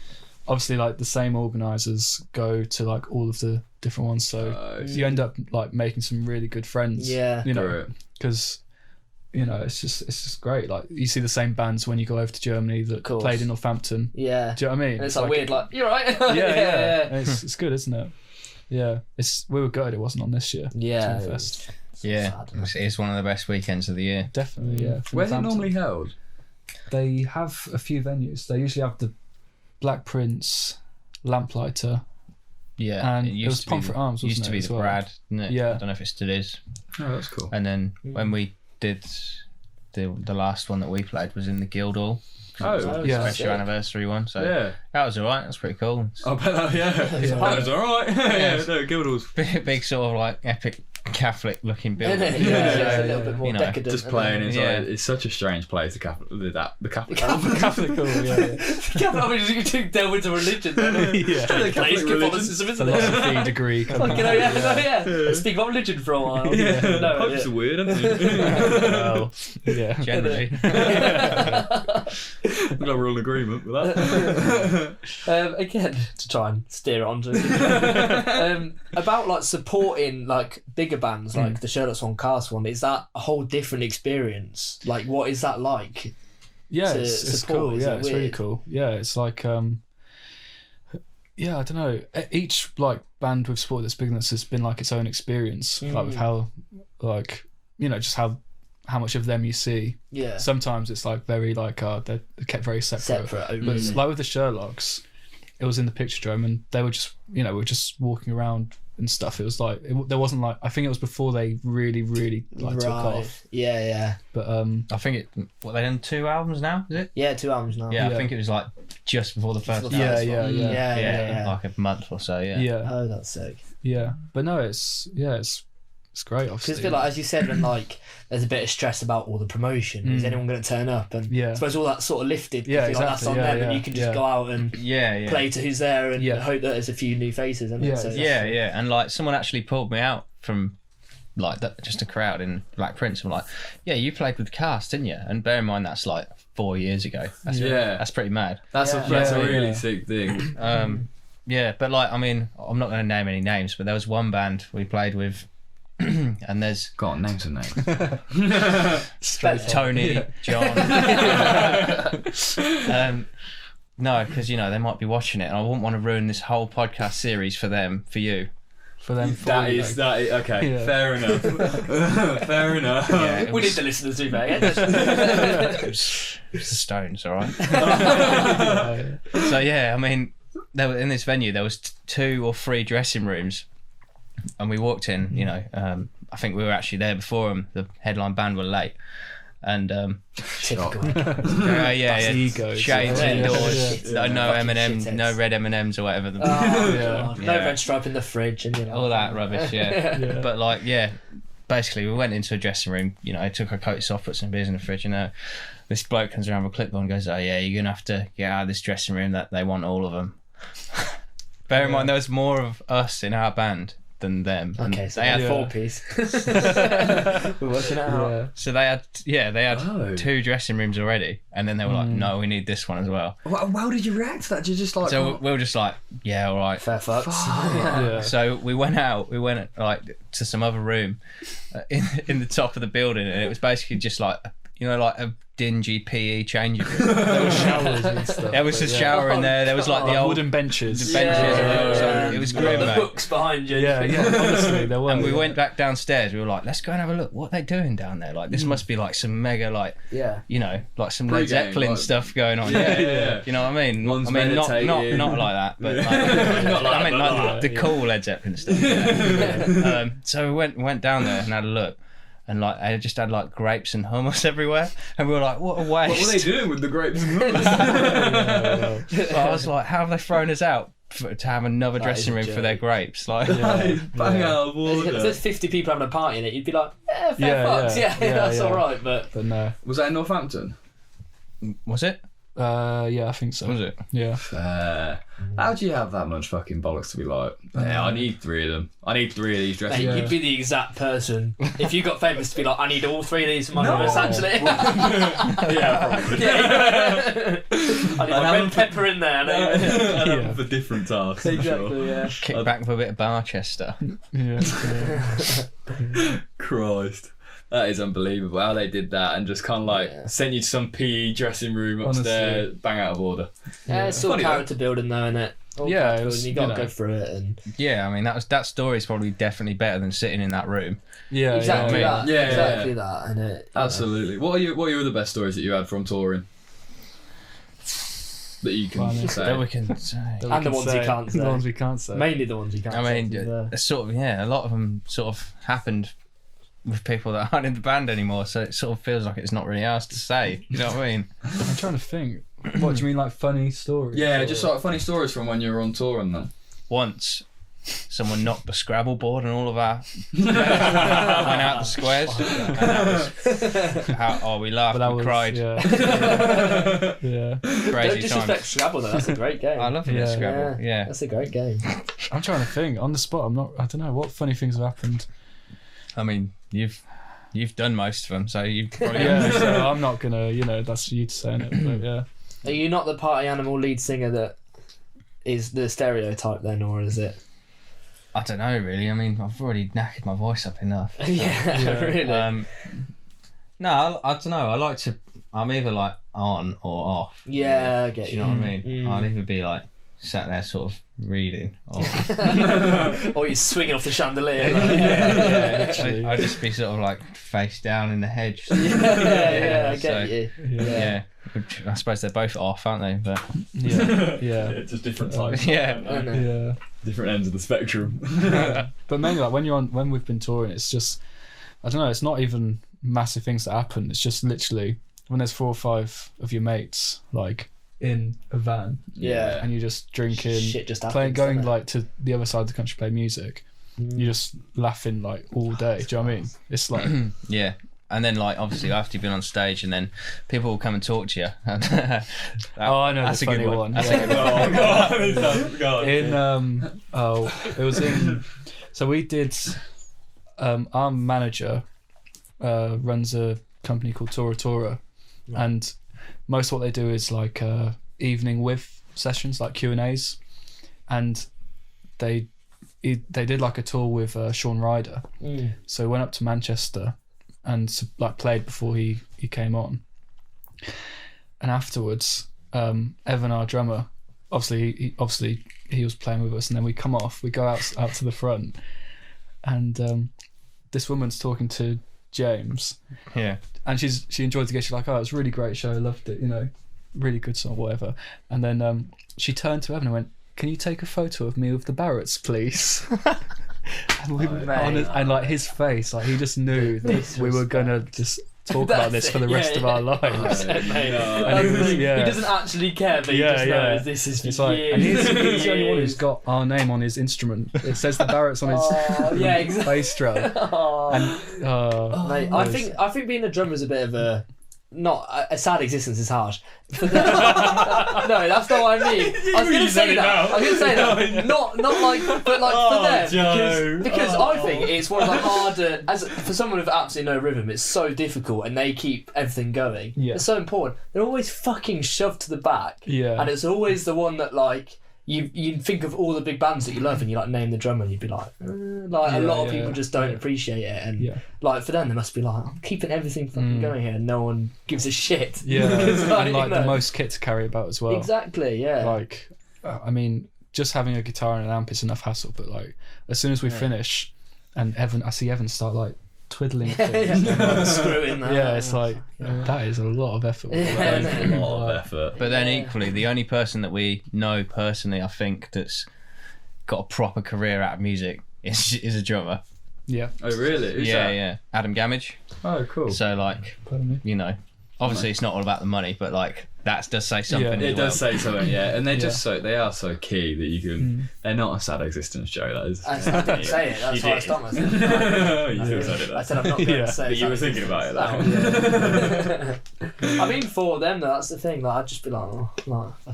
obviously, like, the same organisers go to like all of the different ones, so you end up like making some really good friends. Yeah. You know, because it's just great. Like, you see the same bands when you go over to Germany that course. played in Northampton. Yeah. Do you know what I mean? And it's like weird, like, you're right. Yeah. And it's good, isn't it? Yeah. We were gutted it wasn't on this year. Yeah. Twinfest. Yeah, it's one of the best weekends of the year. Definitely, yeah. Where's it Northampton. normally held? They have a few venues. They usually have the Black Prince, Lamplighter, Yeah, and it was Pomfret Arms, wasn't used to it, be as the well? Brad, didn't it? Yeah. I don't know if it still is. Oh, that's cool. And then when we did the last one that we played was in the Guildhall. Oh, yeah. Special anniversary one. So yeah. that was alright. That's pretty cool. I bet that, Yeah. that was alright. Yeah, no, Guildhall's Big sort of like epic Catholic looking Isn't building. it? Yeah, it's a yeah, little bit more you know, decadent. just isn't playing it? inside. Yeah. It's such a strange place, the Catholic. Catholic, cool, yeah. I mean, you do delve into religion. Yeah. Place Catholicism, isn't it? Philosophy degree. Like, yeah. Speak about religion for a while. No, Popes are weird, aren't they? Well, yeah. Generally. I'm glad we're all in agreement with that. Again, to try and steer it onto about like supporting like bigger bands like the Sherlock Swan Cast one. Is that a whole different experience? Like, what is that like? Yeah, to it's support? cool. Is Yeah, it it's really weird? cool. Yeah, it's like yeah, I don't know. Each like band we've supported that's big enough has been like its own experience. Like with how, like, just how much of them you see. Yeah, Sometimes it's like very like they're kept very separate. But it's like with the Sherlocks, it was in the picture dome and they were just we were just walking around and stuff. It was like there wasn't like, I think it was before they really like took off. Yeah. But I think they done 2 albums now, is it? Yeah, 2 albums now. Yeah, Yeah. I think it was like just before the first Before the album. first Yeah, one. yeah. Yeah. Like a month or so, yeah. Yeah, Oh, that's sick. yeah. But no, it's great. Because Obviously, I feel like, as you said, when like there's a bit of stress about all the promotion. Is anyone going to turn up? And Yeah. I suppose all that sort of lifted. Yeah, Like, that's exactly. on Yeah, them, and yeah, you can just yeah. go out and Yeah. play to who's there and Yeah. hope that there's a few new faces. Isn't Yeah, it? So Yeah, and like someone actually pulled me out from like just a crowd in Black Prince. I'm like, yeah, you played with Cast, didn't you? And bear in mind that's like 4 years ago. That's pretty mad. That's Yeah. a Yeah. really sick thing. Yeah, but like, I mean, I'm not going to name any names, but there was one band we played with, and there's Go on, name some names. Tony, John. No, because they might be watching it, and I wouldn't want to ruin this whole podcast series for you. for them. That is okay. Yeah. Fair enough. Fair enough. Yeah, it We need was, the listeners to be it was the Stones, all right. So yeah, I mean, in this venue there was 2 or 3 dressing rooms, and we walked in. I think we were actually there before them. The headline band were late, and typical. ego. chains Yeah. indoors. Yeah. No Fucking M&Ms, shitheads. no red M&Ms or whatever. Oh, Yeah. God. No Yeah. red stripe in the fridge and All that rubbish. Yeah. Yeah. But like, yeah, basically we went into a dressing room. Took our coats off, put some beers in the fridge, and this bloke comes around with a clipboard and goes, "Oh yeah, you're gonna have to get out of this dressing room. That they want all of them." Bear in mind, there was more of us in our band than them. And Okay, so they had they had 4-piece. We're working it out. So they had 2 dressing rooms already, and then they were like, "No, we need this one as well." How did you react to that? Did you just like? So we were just like, "Yeah, all right." Fair fucks. Yeah. So we went like to some other room in the top of the building, and it was basically just like, you know, like a dingy PE changing room. There were showers and stuff. There was a shower in there. There was like the old wooden benches. benches. It was grim, The mate. books behind you. Yeah, honestly, there were. And we went back downstairs. We were like, let's go and have a look. What are they doing down there? Like, this must be like some mega, like, Yeah. you know, like some Led Pre-game, Zeppelin like- stuff going on. Yeah. You know what I mean? One's I mean, not meditating. like that, but like, I mean, like the cool Led Zeppelin stuff. So we went down there and had a look. And like they just had like grapes and hummus everywhere, and we were like, "What a waste!" What were they doing with the grapes and hummus? But I was like, "How have they thrown us out to have another That is dressing a room for their joke. grapes?" Like, Bang out of If order. there's 50 people having a party in it, you'd be like, fair fucks. Yeah, that's all right. But But no. Was that in Northampton? was it? Yeah, I think so. Was it? Yeah. How do you have that much fucking bollocks to be like, yeah, I need 3 of them. I need 3 of these dressing mate, rooms. you'd be the exact person if you got famous to be like, I need all 3 of these for my No. hummus, actually. Yeah, probably. Yeah. I need my red pepper in there. I'd have Yeah. them for different tasks. for Exactly, Sure. yeah. Kick back with a bit of Barchester. Yeah. Christ. That is unbelievable how they did that and just kind of like sent you to some PE dressing room upstairs, bang out of order. Yeah, it's all Funny, character building though, isn't it? All Yeah, character it was, building, you got to you know. go through it. And Yeah, I mean that story's probably definitely better than sitting in that room. Yeah. exactly yeah. that. Yeah, exactly that. And it, Absolutely. What are your other best stories that you had from touring? That you can Funny. say. That we can say. And the ones you can't say. The ones we can't say. Mainly the ones you can't I say. mean, to be fair. it's sort of a lot of them sort of happened with people that aren't in the band anymore, so it sort of feels like it's not really ours to say. You know what I mean? I'm trying to think. What do you mean, like funny stories? Yeah, just like funny stories from when you were on tour and that. Once, someone knocked the Scrabble board and all of our went out the squares. And that was we laughed, But that we was, cried, Yeah. Yeah. Don't crazy disrespect times. Scrabble though. That's a great game. I love it, Yeah. Scrabble. Yeah. That's a great game. I'm trying to think. On the spot, I don't know what funny things have happened. I mean, you've done most of them, so you've probably Yeah, so I'm not gonna, that's for you to say, innit? But yeah. Are you not the party animal lead singer that is the stereotype then, or is it? I don't know really. I mean, I've already knackered my voice up enough. Yeah, really. No, I don't know. I like to. I'm either like on or off. Yeah, I get Do you. you know what I mean? Mm. I'll either be like sat there sort of reading, or Or you're swinging off the chandelier. Literally. I'd just be sort of like face down in the hedge. Yeah, I get So, you. Yeah. Which I suppose they're both off, aren't they? But Yeah. just different types. yeah. I know. Yeah. Different ends of the spectrum. But mainly, like when we've been touring, it's just, I don't know, it's not even massive things that happen. It's just literally when there's 4 or 5 of your mates like in a van, Yeah. and you're just drinking, Shit just happens. playing, going doesn't it? like to the other side of the country, play music. You're just laughing like all day. Do you know what I mean? It's like Yeah. And then, like, obviously, after you've been on stage, and then people will come and talk to you. oh, I know That's the a good funny one. one. That's Yeah. a good one. God. It was in. So we did. Our manager runs a company called Tora, and most of what they do is like evening with sessions, like Q&As, and they did like a tour with Sean Ryder. So we went up to Manchester and like played before he came on, and afterwards Evan, our drummer, obviously he was playing with us, and then we come off, we go out to the front, and this woman's talking to James, Yeah. and she enjoyed the gig. She's like, oh, it was a really great show, I loved it, really good song, whatever. And then she turned to Evan and went, can you take a photo of me with the Barratts, please? And we were on it, and like his face, like he just knew that we were gonna just talk about this for the rest of our lives. Mate. And he was- He yeah. doesn't actually care, but he Yeah, just yeah. knows this is for It's like, years. and he's the only one who's got our name on his instrument. It says the Barratts on his Oh, yeah, exactly. bass drum. Oh. And Mate, I think being a drummer is a bit of a not a sad existence is harsh. No, that's not what I mean. I was going to say that. Not like, but like for them, because I think it's one of the harder. As for someone with absolutely no rhythm, it's so difficult, and they keep everything going. Yeah. It's so important. They're always fucking shoved to the back. Yeah. And it's always the one that like. You think of all the big bands that you love and you like name the drummer and you'd be like a lot of people just don't appreciate it, and like for them they must be like, I'm keeping everything fucking going here and no one gives a shit. Yeah. like, and like the most kit to carry about as well. Exactly, yeah. Like, I mean, just having a guitar and an amp is enough hassle, but like as soon as we finish and I see Evan start like twiddling things. Screwing that. Yeah, it's like that is a lot of effort. That is a lot of effort. But then equally, the only person that we know personally, I think, that's got a proper career out of music is a drummer. Yeah. Oh really? Who's that? Yeah. Adam Gamage. Oh cool. So like, you know, obviously it's not all about the money, but like that does say something. Yeah. as It does well. say something, yeah, and they're just they are so key that you can. They're not a sad existence, Joe. That is. I didn't say it. That's You why I did. stopped myself. You still said it. I said I'm not going to say. But you were thinking about it. I mean, for them though, that's the thing. Like, I'd just be like,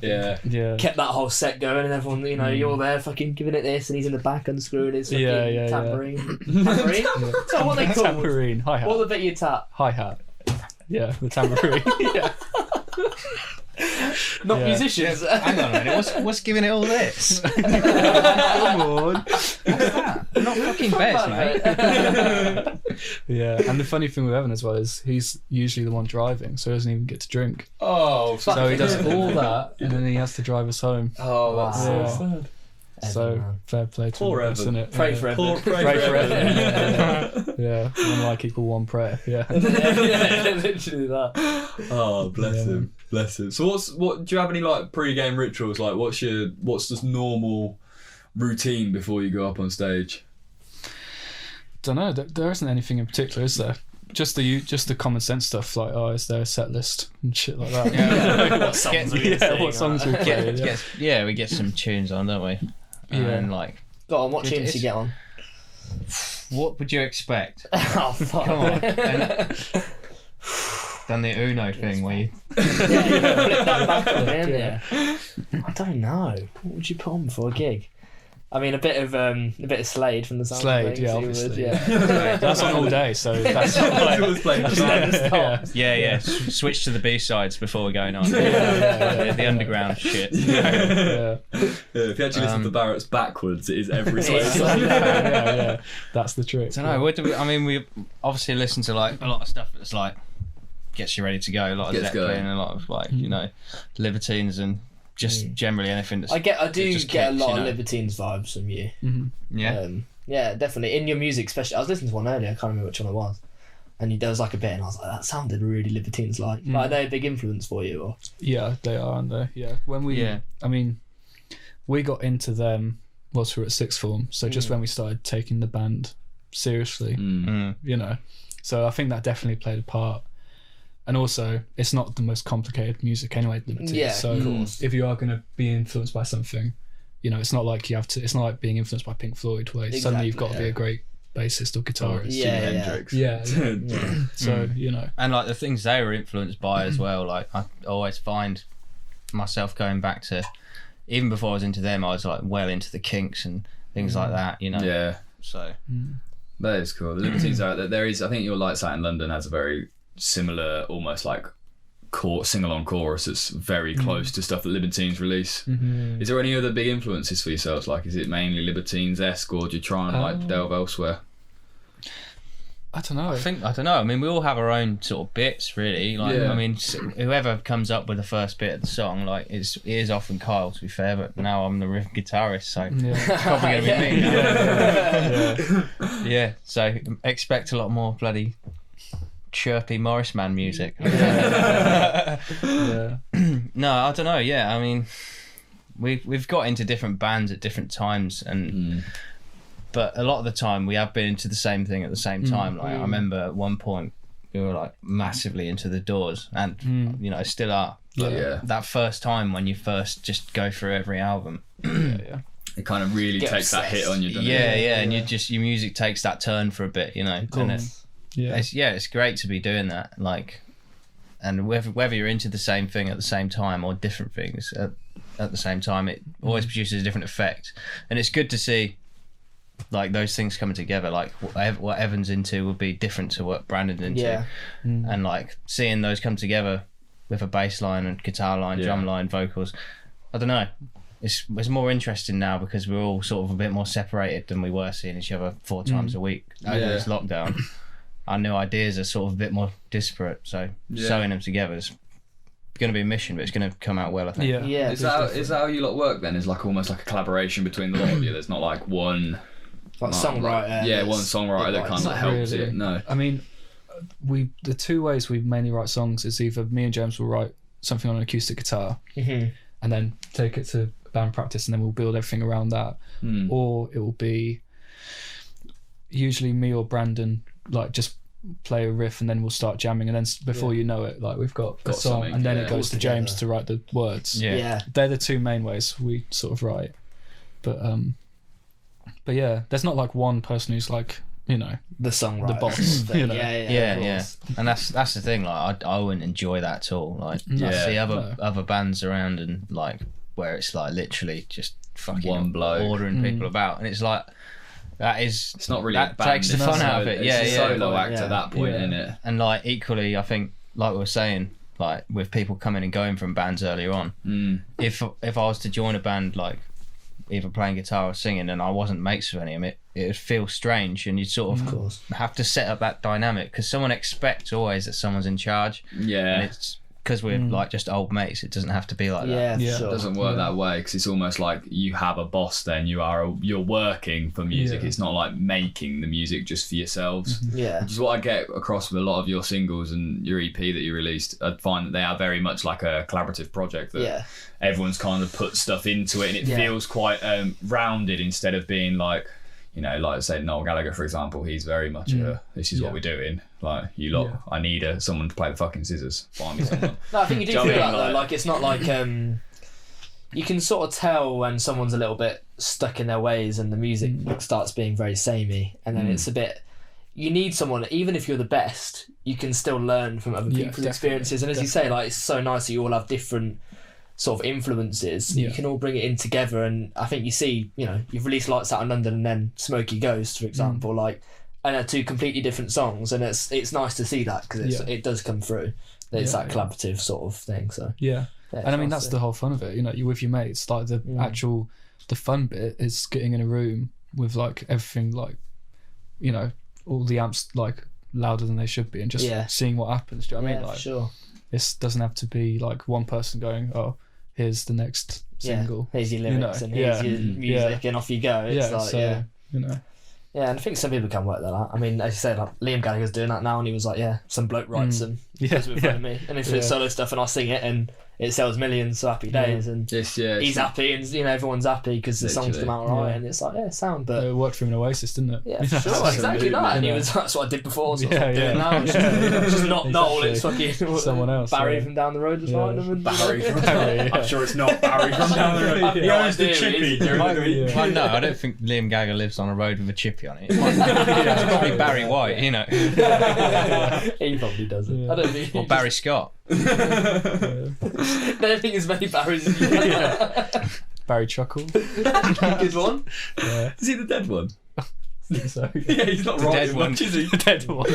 Yeah. kept that whole set going, and everyone, you know, you're there fucking giving it this, and he's in the back unscrewing his fucking tambourine. Tambourine? So what they called? Tambourine, hi hat. What the bit you tap? Hi hat. Yeah, the tambourine. Yeah. Not Yeah. musicians. Hang on a minute, what's giving it all this? Come on. They're not fucking beds, mate. Yeah, and the funny thing with Evan as well is he's usually the one driving, so he doesn't even get to drink. Oh, So he does all that, and then he has to drive us home. oh, that's Wow. so sad. So man. fair play to Poor him, Evan. isn't it? Pray Yeah. for Evan. Pray Pray for for Evan. Evan. Yeah, one like equal one prayer. Yeah. Yeah, literally that. Oh, bless Yeah. him, bless him. So what do you have any like pre-game rituals? Like what's this normal routine before you go up on stage? Don't know. There isn't anything in particular, is there? Just the common sense stuff, like is there a set list and shit like that. What songs are we Yeah, sing, what songs we right? play. Yeah. We get some tunes on, don't we? Yeah. And like, Go on, what tunes do you get on? what would you expect? Oh, fuck. Come on. Done the Uno thing where you Yeah, you flip that back on in, yeah. I don't know. What would you put on for a gig? I mean, a bit of Slade from the sound Slade, of things, yeah, you would, obviously. yeah. That's on all day, so that's It's always playing Just never stops. switch to the B-sides before we're going on. yeah. The underground shit. yeah. If you actually listen to Barratts backwards, it is every song. Yeah. That's the trick. I don't know. What do we? I mean, we obviously listen to like a lot of stuff that's like gets you ready to go. A lot of Gets Zeppelin, going. and a lot of like Libertines, and just generally anything that's. I do just get a kicks, lot you of know. Libertines vibes from you. Yeah. Yeah, definitely. In your music, especially. I was listening to one earlier, I can't remember which one it was. And there was like a bit, and I was like, that sounded really Libertines like. Like, are they a big influence for you? Or? Yeah, they are, aren't they? Yeah. When we, I mean, we got into them whilst we were at sixth form, so just when we started taking the band seriously, you know. So I think that definitely played a part. And also, it's not the most complicated music anyway, Libertines. Yeah, so of course. if you are going to be influenced by something, you know, it's not like you have to. It's not like being influenced by Pink Floyd, where suddenly you've got to be a great bassist or guitarist. Yeah, Jimi yeah. Hendrix. Yeah. So you know, And like the things they were influenced by as well. Like I always find myself going back to, even before I was into them, I was like well into the Kinks and things like that. You know. Yeah, So. that is cool. The Libertines are there is. I think Your Lights Out in London has a very similar, almost like sing-along chorus that's very close to stuff that Libertines release. Is there any other big influences for yourselves? Like, is it mainly Libertines-esque, or do you try and like delve elsewhere? I don't know. I don't know. I mean, we all have our own sort of bits, really. Like, Yeah. I mean, whoever comes up with the first bit of the song, like, it is often Kyle, to be fair. But now I'm the rhythm guitarist, so it's probably gonna be me. Now. Yeah. So expect a lot more bloody chirpy Morris Man music. Yeah. No, I don't know. Yeah, I mean, we've got into different bands at different times, and but a lot of the time we have been into the same thing at the same time. Like I remember at one point we were like massively into the Doors, and you know still are. But Yeah. that first time when you first just go through every album, It kind of really Get takes that hit obsessed. on you, doesn't yeah, it? and your music takes that turn for a bit, you know. And Yeah. it's great to be doing that. Like, and whether you're into the same thing at the same time or different things at the same time, it always produces a different effect. And it's good to see like those things coming together. Like what Evan's into will be different to what Brandon's into, and like seeing those come together with a bass line and guitar line, drum line, vocals. I don't know. It's more interesting now because we're all sort of a bit more separated than we were seeing each other 4 times a week over this lockdown. Our new ideas are sort of a bit more disparate, so sewing them together is going to be a mission, but it's going to come out well, I think. Yeah. Is that how you lot work then? Is like almost like a collaboration between the lot of you? There's not like one songwriter. one songwriter that kind of helps it. No, I mean, the 2 ways we mainly write songs is either me and James will write something on an acoustic guitar and then take it to band practice, and then we'll build everything around that, or it will be usually me or Brandon like just play a riff and then we'll start jamming, and then before you know it, like we've got a song, and then it goes to James to write the words. They're the 2 main ways we sort of write, but yeah, there's not like one person who's like, you know, the songwriter, the boss. You know? Yeah. And that's the thing. Like I wouldn't enjoy that at all. Like I see other bands around and like where it's like literally just fucking one bloke ordering people about, and it's like it's not really that a band, takes the fun out of it. It's a solo act at that point, isn't it? And like equally, I think like we were saying, like with people coming and going from bands earlier on, if I was to join a band like either playing guitar or singing and I wasn't mates with any of it, it would feel strange, and you'd sort of have to set up that dynamic because someone expects always that someone's in charge. And it's because we're like just old mates, it doesn't have to be like that. It doesn't work that way, because it's almost like you have a boss, then you're working for music. It's not like making the music just for yourselves. Which is what I get across with a lot of your singles and your EP that you released. I find that they are very much like a collaborative project that everyone's kind of put stuff into it, and it feels quite rounded instead of being like, you know, like I said, Noel Gallagher, for example, he's very much this is what we're doing. Like, you lot, I need someone to play the fucking scissors. Find me someone. No, I think you do feel that though. Like, it's not like you can sort of tell when someone's a little bit stuck in their ways and the music starts being very samey, and then it's a bit. You need someone, even if you're the best, you can still learn from other people's experiences. And as you say, like, it's so nice that you all have different sort of influences. You can all bring it in together, and I think you see, you know, you've released Lights Out in London and then Smoky Ghost, for example, like, and they're 2 completely different songs, and it's nice to see that because it does come through. It's that collaborative sort of thing. So and I mean that's the whole fun of it. You know, you're with your mates. Like the fun bit is getting in a room with like everything, like, you know, all the amps like louder than they should be, and just seeing what happens. Do you know what I mean? Like, this doesn't have to be like one person going, oh, here's the next single. Here's your lyrics, and here's your music, and off you go. It's like, you know. Yeah, and I think some people can work that out. I mean, as you said, like, Liam Gallagher's doing that now, and he was like, some bloke writes them because in front of me, and if it's solo stuff and I sing it and it sells millions, so happy days, and he's happy, and you know everyone's happy because the songs come out right, and it's like sound. But it worked for him in Oasis, didn't it? Yeah, for sure, exactly that. And he was that's what I did before. So doing now. It's just not Noel. It's fucking someone else. Barry from down the road was writing them. Barry from Barry. I'm sure it's not Barry from down the road. He owns the chippy. No, I don't think Liam Gallagher lives on a road with a chippy on it. It's probably Barry White, you know. He probably doesn't. I don't think. Or Barry Scott. I don't think as many Barrys as you can. Barry Chuckle. Good one. Is he the dead one? So, he's not right much, is he? The dead one,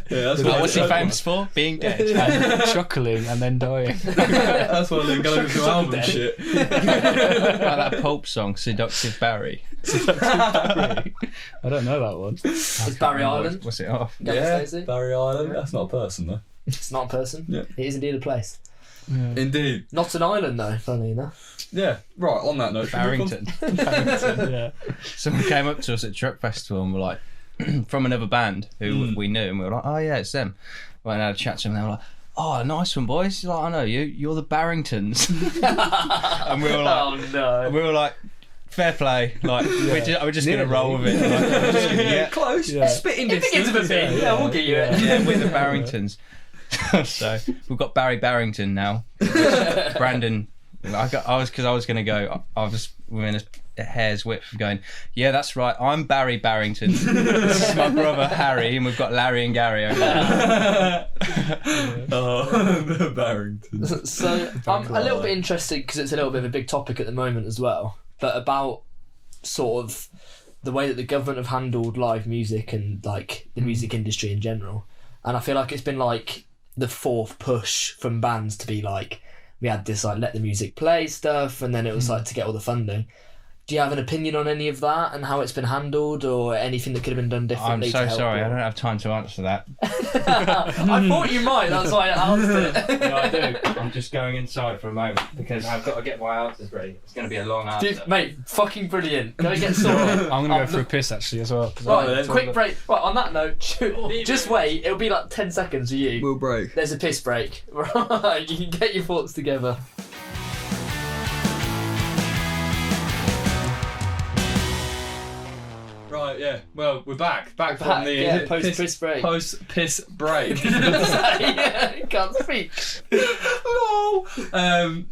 that's what's he famous for? Being dead. And chuckling and then dying. That's why they're going to album shit. Like that Pulp song, Seductive Barry. I don't know that one. It's Barry Island. What's it off? Barry Island. That's not a person, though. It's not a person. Yeah. It is indeed a place. Yeah. Indeed. Not an island, though, funnily enough. Yeah, right, on that note. Barrington. Someone came up to us at Truck Festival and were like, from another band who we knew, and we were like, oh yeah, it's them. Went and had a chat to them, and they were like, oh, nice one, boys. Like, I know you. You're the Barringtons. And we were like, oh no. We were like, fair play. Like, we're just going to roll with it. Like, close. Spitting distance. It begins with a B. Yeah, we'll get you it. Yeah, we're the Barringtons. So we've got Barry Barrington now. Brandon, I was going to go. I was within a hair's width of going, yeah, that's right, I'm Barry Barrington. This is my brother Harry, and we've got Larry and Gary over there. The Barrington. So I'm a little bit interested because it's a little bit of a big topic at the moment as well, but about sort of the way that the government have handled live music and like the music industry in general. And I feel like it's been like the fourth push from bands to be like, we had this like let the music play stuff, and then it was like to get all the funding. Do you have an opinion on any of that and how it's been handled, or anything that could have been done differently? I'm so sorry, I don't have time to answer that. I thought you might, that's why I asked it. No, I do. I'm just going inside for a moment because I've got to get my answers ready. It's going to be a long answer. Dude, mate, fucking brilliant. Go get sorted. I'm going to go for a piss actually as well. Right, quick break. Right, on that note, just wait. It'll be like 10 seconds for you. We'll break. There's a piss break. Right, you can get your thoughts together. Right, yeah. Well, we're back from the post-piss break. Post-piss break. Yeah, you can't speak. Lol.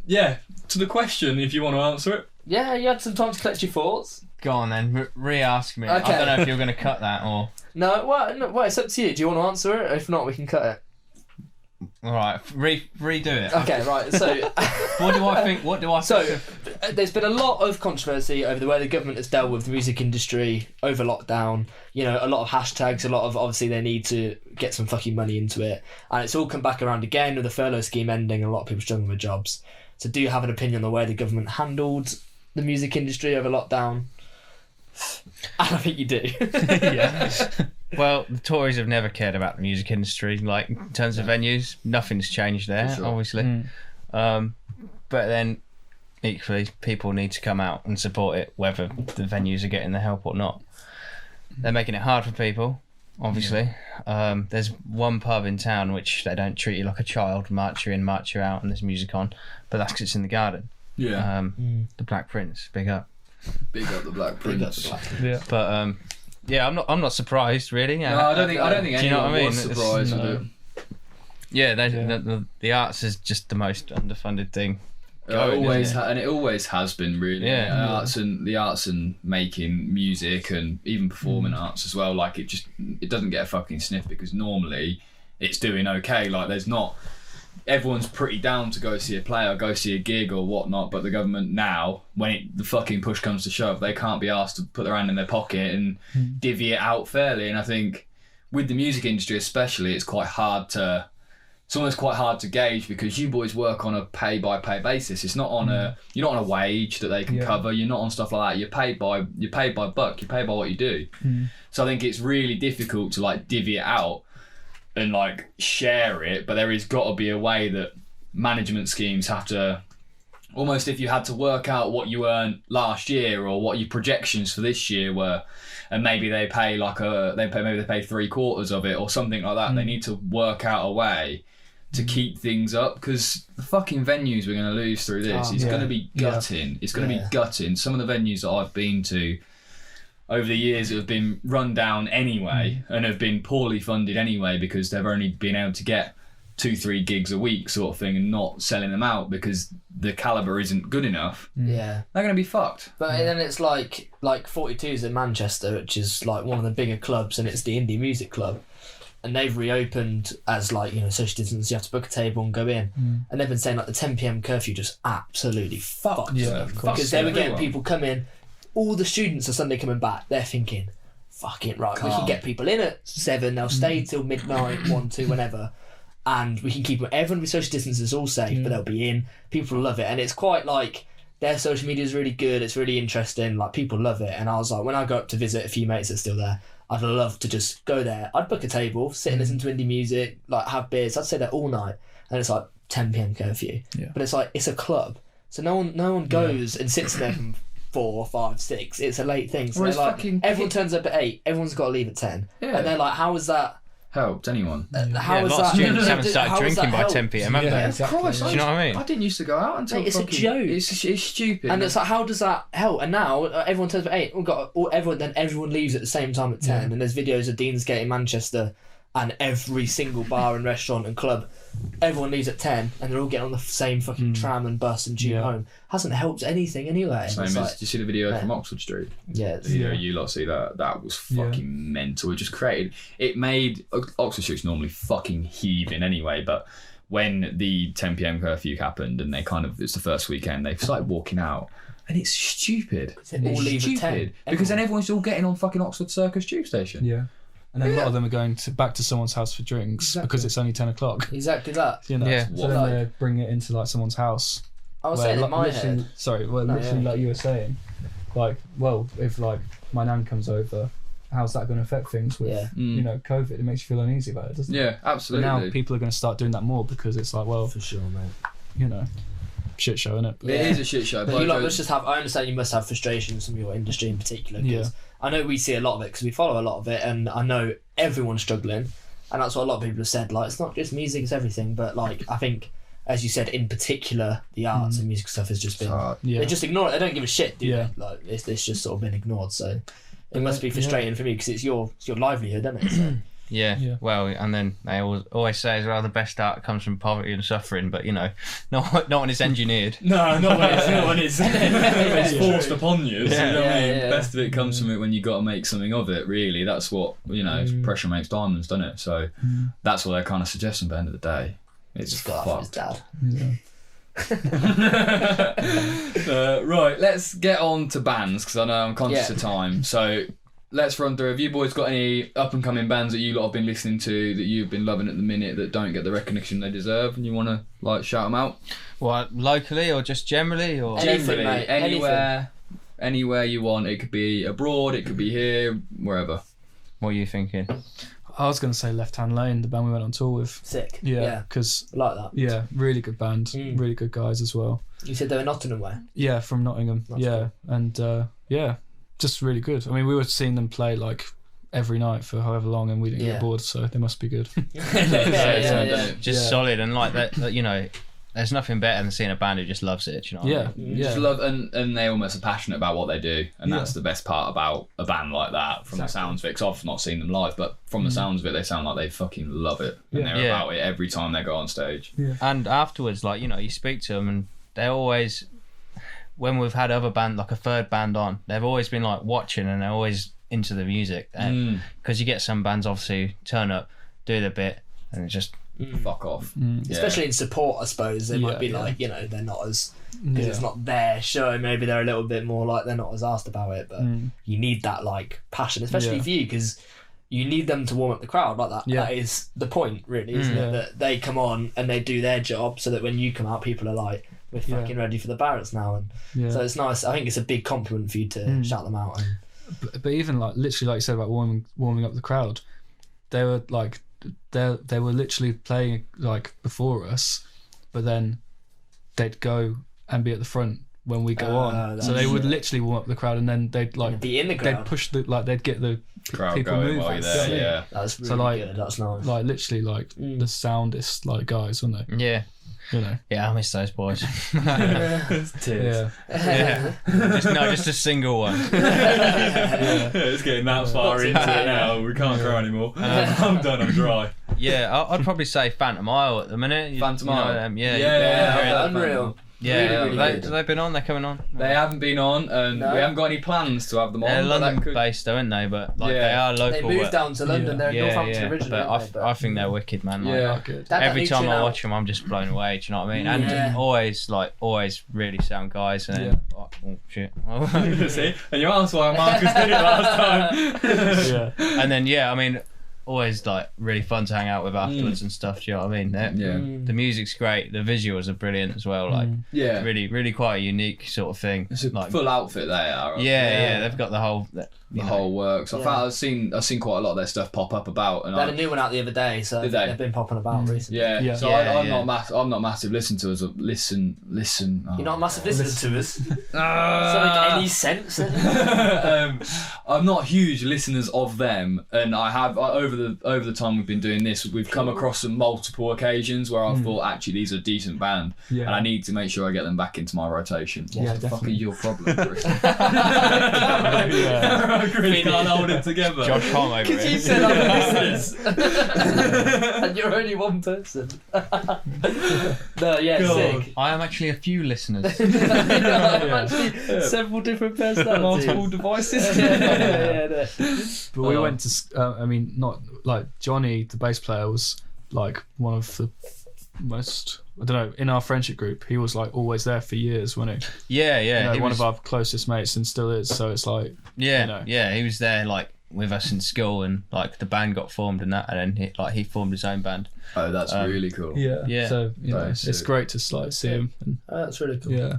Yeah, to the question, if you want to answer it. Yeah, you had some time to collect your thoughts. Go on then, re-ask me. Okay. I don't know if you're going to cut that or... No, well, it's up to you. Do you want to answer it? If not, we can cut it. Alright, redo it. Okay, right, so... What do I think? So, there's been a lot of controversy over the way the government has dealt with the music industry over lockdown. You know, a lot of hashtags, a lot of, obviously, they need to get some fucking money into it. And it's all come back around again with the furlough scheme ending and a lot of people struggling with jobs. So do you have an opinion on the way the government handled the music industry over lockdown? And I think you do. Yeah. Well, the Tories have never cared about the music industry. Like, in terms of venues, nothing's changed there, sure. obviously. But then, equally, people need to come out and support it, whether the venues are getting the help or not. They're making it hard for people, obviously. There's one pub in town which they don't treat you like a child, march you in, march you out, and there's music on, but that's because it's in the garden. Yeah. The Black Prince, big up. Big up the Black Prince. Yeah. But yeah, I'm not surprised really. No, I don't think Do you know what I anyone mean? was surprised with it. Yeah, the arts is just the most underfunded thing. It always has been really. Yeah. The arts and making music and even performing arts as well. Like it doesn't get a fucking sniff because normally it's doing okay. Like everyone's pretty down to go see a play or go see a gig or whatnot, but the government now, when the fucking push comes to shove, they can't be asked to put their hand in their pocket and divvy it out fairly. And I think with the music industry especially, it's almost quite hard to gauge because you boys work on a pay-by-pay basis. It's not on you're not on a wage that they can cover. You're not on stuff like that. You're paid by buck. You're paid by what you do. So I think it's really difficult to like divvy it out and like share it, but there has got to be a way that management schemes have to almost, if you had to work out what you earned last year or what your projections for this year were, and maybe they pay maybe they pay 3/4 of it or something like that. They need to work out a way to keep things up because the fucking venues we're going to lose through this, it's going to be gutting. It's going to be gutting. Some of the venues that I've been to over the years have been run down anyway and have been poorly funded anyway because they've only been able to get 2-3 gigs a week sort of thing and not selling them out because the calibre isn't good enough. Yeah. They're going to be fucked. But then it's like 42's in Manchester, which is like one of the bigger clubs, and it's the indie music club. And they've reopened as like, you know, social distance, you have to book a table and go in. And they've been saying like the 10 p.m. curfew just absolutely fucked them. Because they were getting people come in, all the students are Sunday coming back, they're thinking, fuck it, right, we can get people in at 7, they'll stay till midnight, 1, 2, whenever. And we can keep everyone with social distance is all safe, but they'll be in. People love it, and it's quite like their social media is really good. It's really interesting. Like people love it, and I was like, when I go up to visit a few mates that's still there, I'd love to just go there. I'd book a table, sit and listen to indie music, like have beers. I'd stay there all night, and it's like 10 p.m. curfew. Yeah. But it's like it's a club, so no one goes and sits there from 4, 5, 6. It's a late thing. So they're like, everyone turns up at 8. Everyone's got to leave at 10. Yeah. And they're like, how is that? Helped anyone? How is lots that? of students haven't started drinking by 10 p.m. have they? Exactly. Christ, do you know what I mean? I didn't used to go out until it's a joke. It's stupid. And it's like, how does that help? And now everyone turns up at 8. Everyone leaves at the same time at 10. And there's videos of Deansgate in Manchester, and every single bar and restaurant and club, everyone leaves at 10 and they're all getting on the same fucking tram and bus and tube home. Hasn't helped anything anyway. Same as, did you see the video from Oxford Street? Yeah. The video you lot see that was fucking mental. It made Oxford Street's normally fucking heaving anyway, but when the 10 p.m. curfew happened and it's the first weekend, they started walking out. And it's stupid. They all leave at 10. Because then everyone's all getting on fucking Oxford Circus tube station. Yeah. And then a lot of them are going back to someone's house for drinks because it's only 10 o'clock. Exactly that. You know, Yeah. so then they bring it into like someone's house. I was saying in my head. Sorry, literally like you were saying, like, well, if like my nan comes over, how's that going to affect things with you know, COVID? It makes you feel uneasy about it, doesn't it? Yeah, absolutely. But now people are going to start doing that more because it's like, well, For sure, mate. you know, shit show, innit? It is a shit show. But you lot must just have. I understand you must have frustrations from your industry in particular. Cause I know we see a lot of it because we follow a lot of it, and I know everyone's struggling, and that's what a lot of people have said. Like, it's not just music; it's everything. But like, I think, as you said, in particular, the arts and music stuff has just been. They just ignore it. They don't give a shit, do they? Like, it's just sort of been ignored. So it must be frustrating for me because it's your livelihood, isn't it? So. Yeah. Well, and then they always say as well, the best art comes from poverty and suffering, but you know, not when it's engineered. No, not when it's it's forced upon you. So, you know what I mean? Yeah. Best of it comes from it when you got to make something of it. Really, that's what pressure makes diamonds, doesn't it? So that's what they're kind of suggesting. But at the end of the day, it's His dad. Right. Let's get on to bands because I know I'm conscious of time. So. Let's run through. Have you boys got any up and coming bands that you lot have been listening to that you've been loving at the minute that don't get the recognition they deserve, and you want to like shout them out? Well, locally or just generally, or Anything, mate. Anywhere you want. It could be abroad, it could be here, wherever. what are you thinking? I was going to say Left Hand Lane, the band we went on tour with. Sick. Yeah, because I like that. yeah, really good band, really good guys as well. You said they were Nottingham way. Yeah, from Nottingham. That's And just really good. I mean, we were seeing them play like every night for however long, and we didn't get bored, so they must be good. Just solid, and like that, you know, there's nothing better than seeing a band who just loves it. Do you know what I mean? Just love, and they almost are passionate about what they do, and that's the best part about a band like that. From the sounds of it, because I've not seen them live, but from the sounds of it, they sound like they fucking love it, and they're about it every time they go on stage. And afterwards, like, you know, you speak to them, and they're always, when we've had other band, like a third band on, they've always been like watching, and they're always into the music. Because you get some bands obviously turn up, do their bit, and it just fuck off. Especially in support, I suppose they might be like, you know, they're not as, because it's not their show, maybe they're a little bit more like, they're not as asked about it, but you need that like passion, especially for you, because you need them to warm up the crowd like that. That is the point, really, isn't it? That they come on and they do their job, so that when you come out, people are like, we're fucking ready for the Barratts now. And so it's nice. I think it's a big compliment for you to shout them out. And but even like literally, like you said about warming up the crowd, they were like, they were literally playing like before us, but then they'd go and be at the front when we go on. So they would literally warm up the crowd, and then they'd like be in the crowd. They'd push they'd get the Crowd people going moving. while you're there. Yeah. That's really So, like, good. That's nice. Like literally like the soundest like guys, weren't they? yeah. You know. Yeah, I miss those boys. Tears. Yeah. Just a single one. It's getting that far into it now. We can't cry anymore. I'm done. I'm dry. Yeah, I'd probably say Phantom Isle at the minute. Phantom You know Isle. them, Unreal. Yeah, Really, really good. they've been on. They're coming on. They haven't been on, and we haven't got any plans to have them on. They're but that London could- based, though, aren't they? But like they are local. They moved but, down to London. They're Northampton originally. But aren't they? I think they're wicked, man. Like, Yeah. Good. every time I watch them, I'm just blown away. Do you know what I mean? And always really sound guys. And oh shit. See, and you asked why Marcus did it last time. And then I mean, always like really fun to hang out with afterwards and stuff. Do you know what I mean? The music's great. The visuals are brilliant as well. Like really, really quite a unique sort of thing. It's a like full outfit they are. they've got the whole whole works. I've seen quite a lot of their stuff pop up about, and They had a new one out the other day, so Did they? they've been popping about recently. So I'm not massive listen to us. Listen. You're not a massive listener to us. Does that make any sense? I'm not huge listeners of them, and I have over over the time we've been doing this, we've come across some multiple occasions where I've thought actually these are a decent band, and I need to make sure I get them back into my rotation. Yeah, What the fuck definitely. is your problem, Chris? Chris can't hold it together. Josh Hong over Because you here. said other listeners. And you're only one person. No, yeah, God. sick. I am actually a few listeners. Actually, several different personalities. Multiple devices. Yeah. But we went to, not like Johnny, the bass player, was like one of the most, I don't know, in our friendship group, he was like always there for years, wasn't he? Yeah, You know, he one was, of our closest mates and still is. So it's like, yeah, you know. yeah, he was there like with us in school, and like the band got formed and that, and then he formed his own band. Oh, that's really cool. Yeah. So That is it's sick. great to like see him. And, That's really cool. yeah.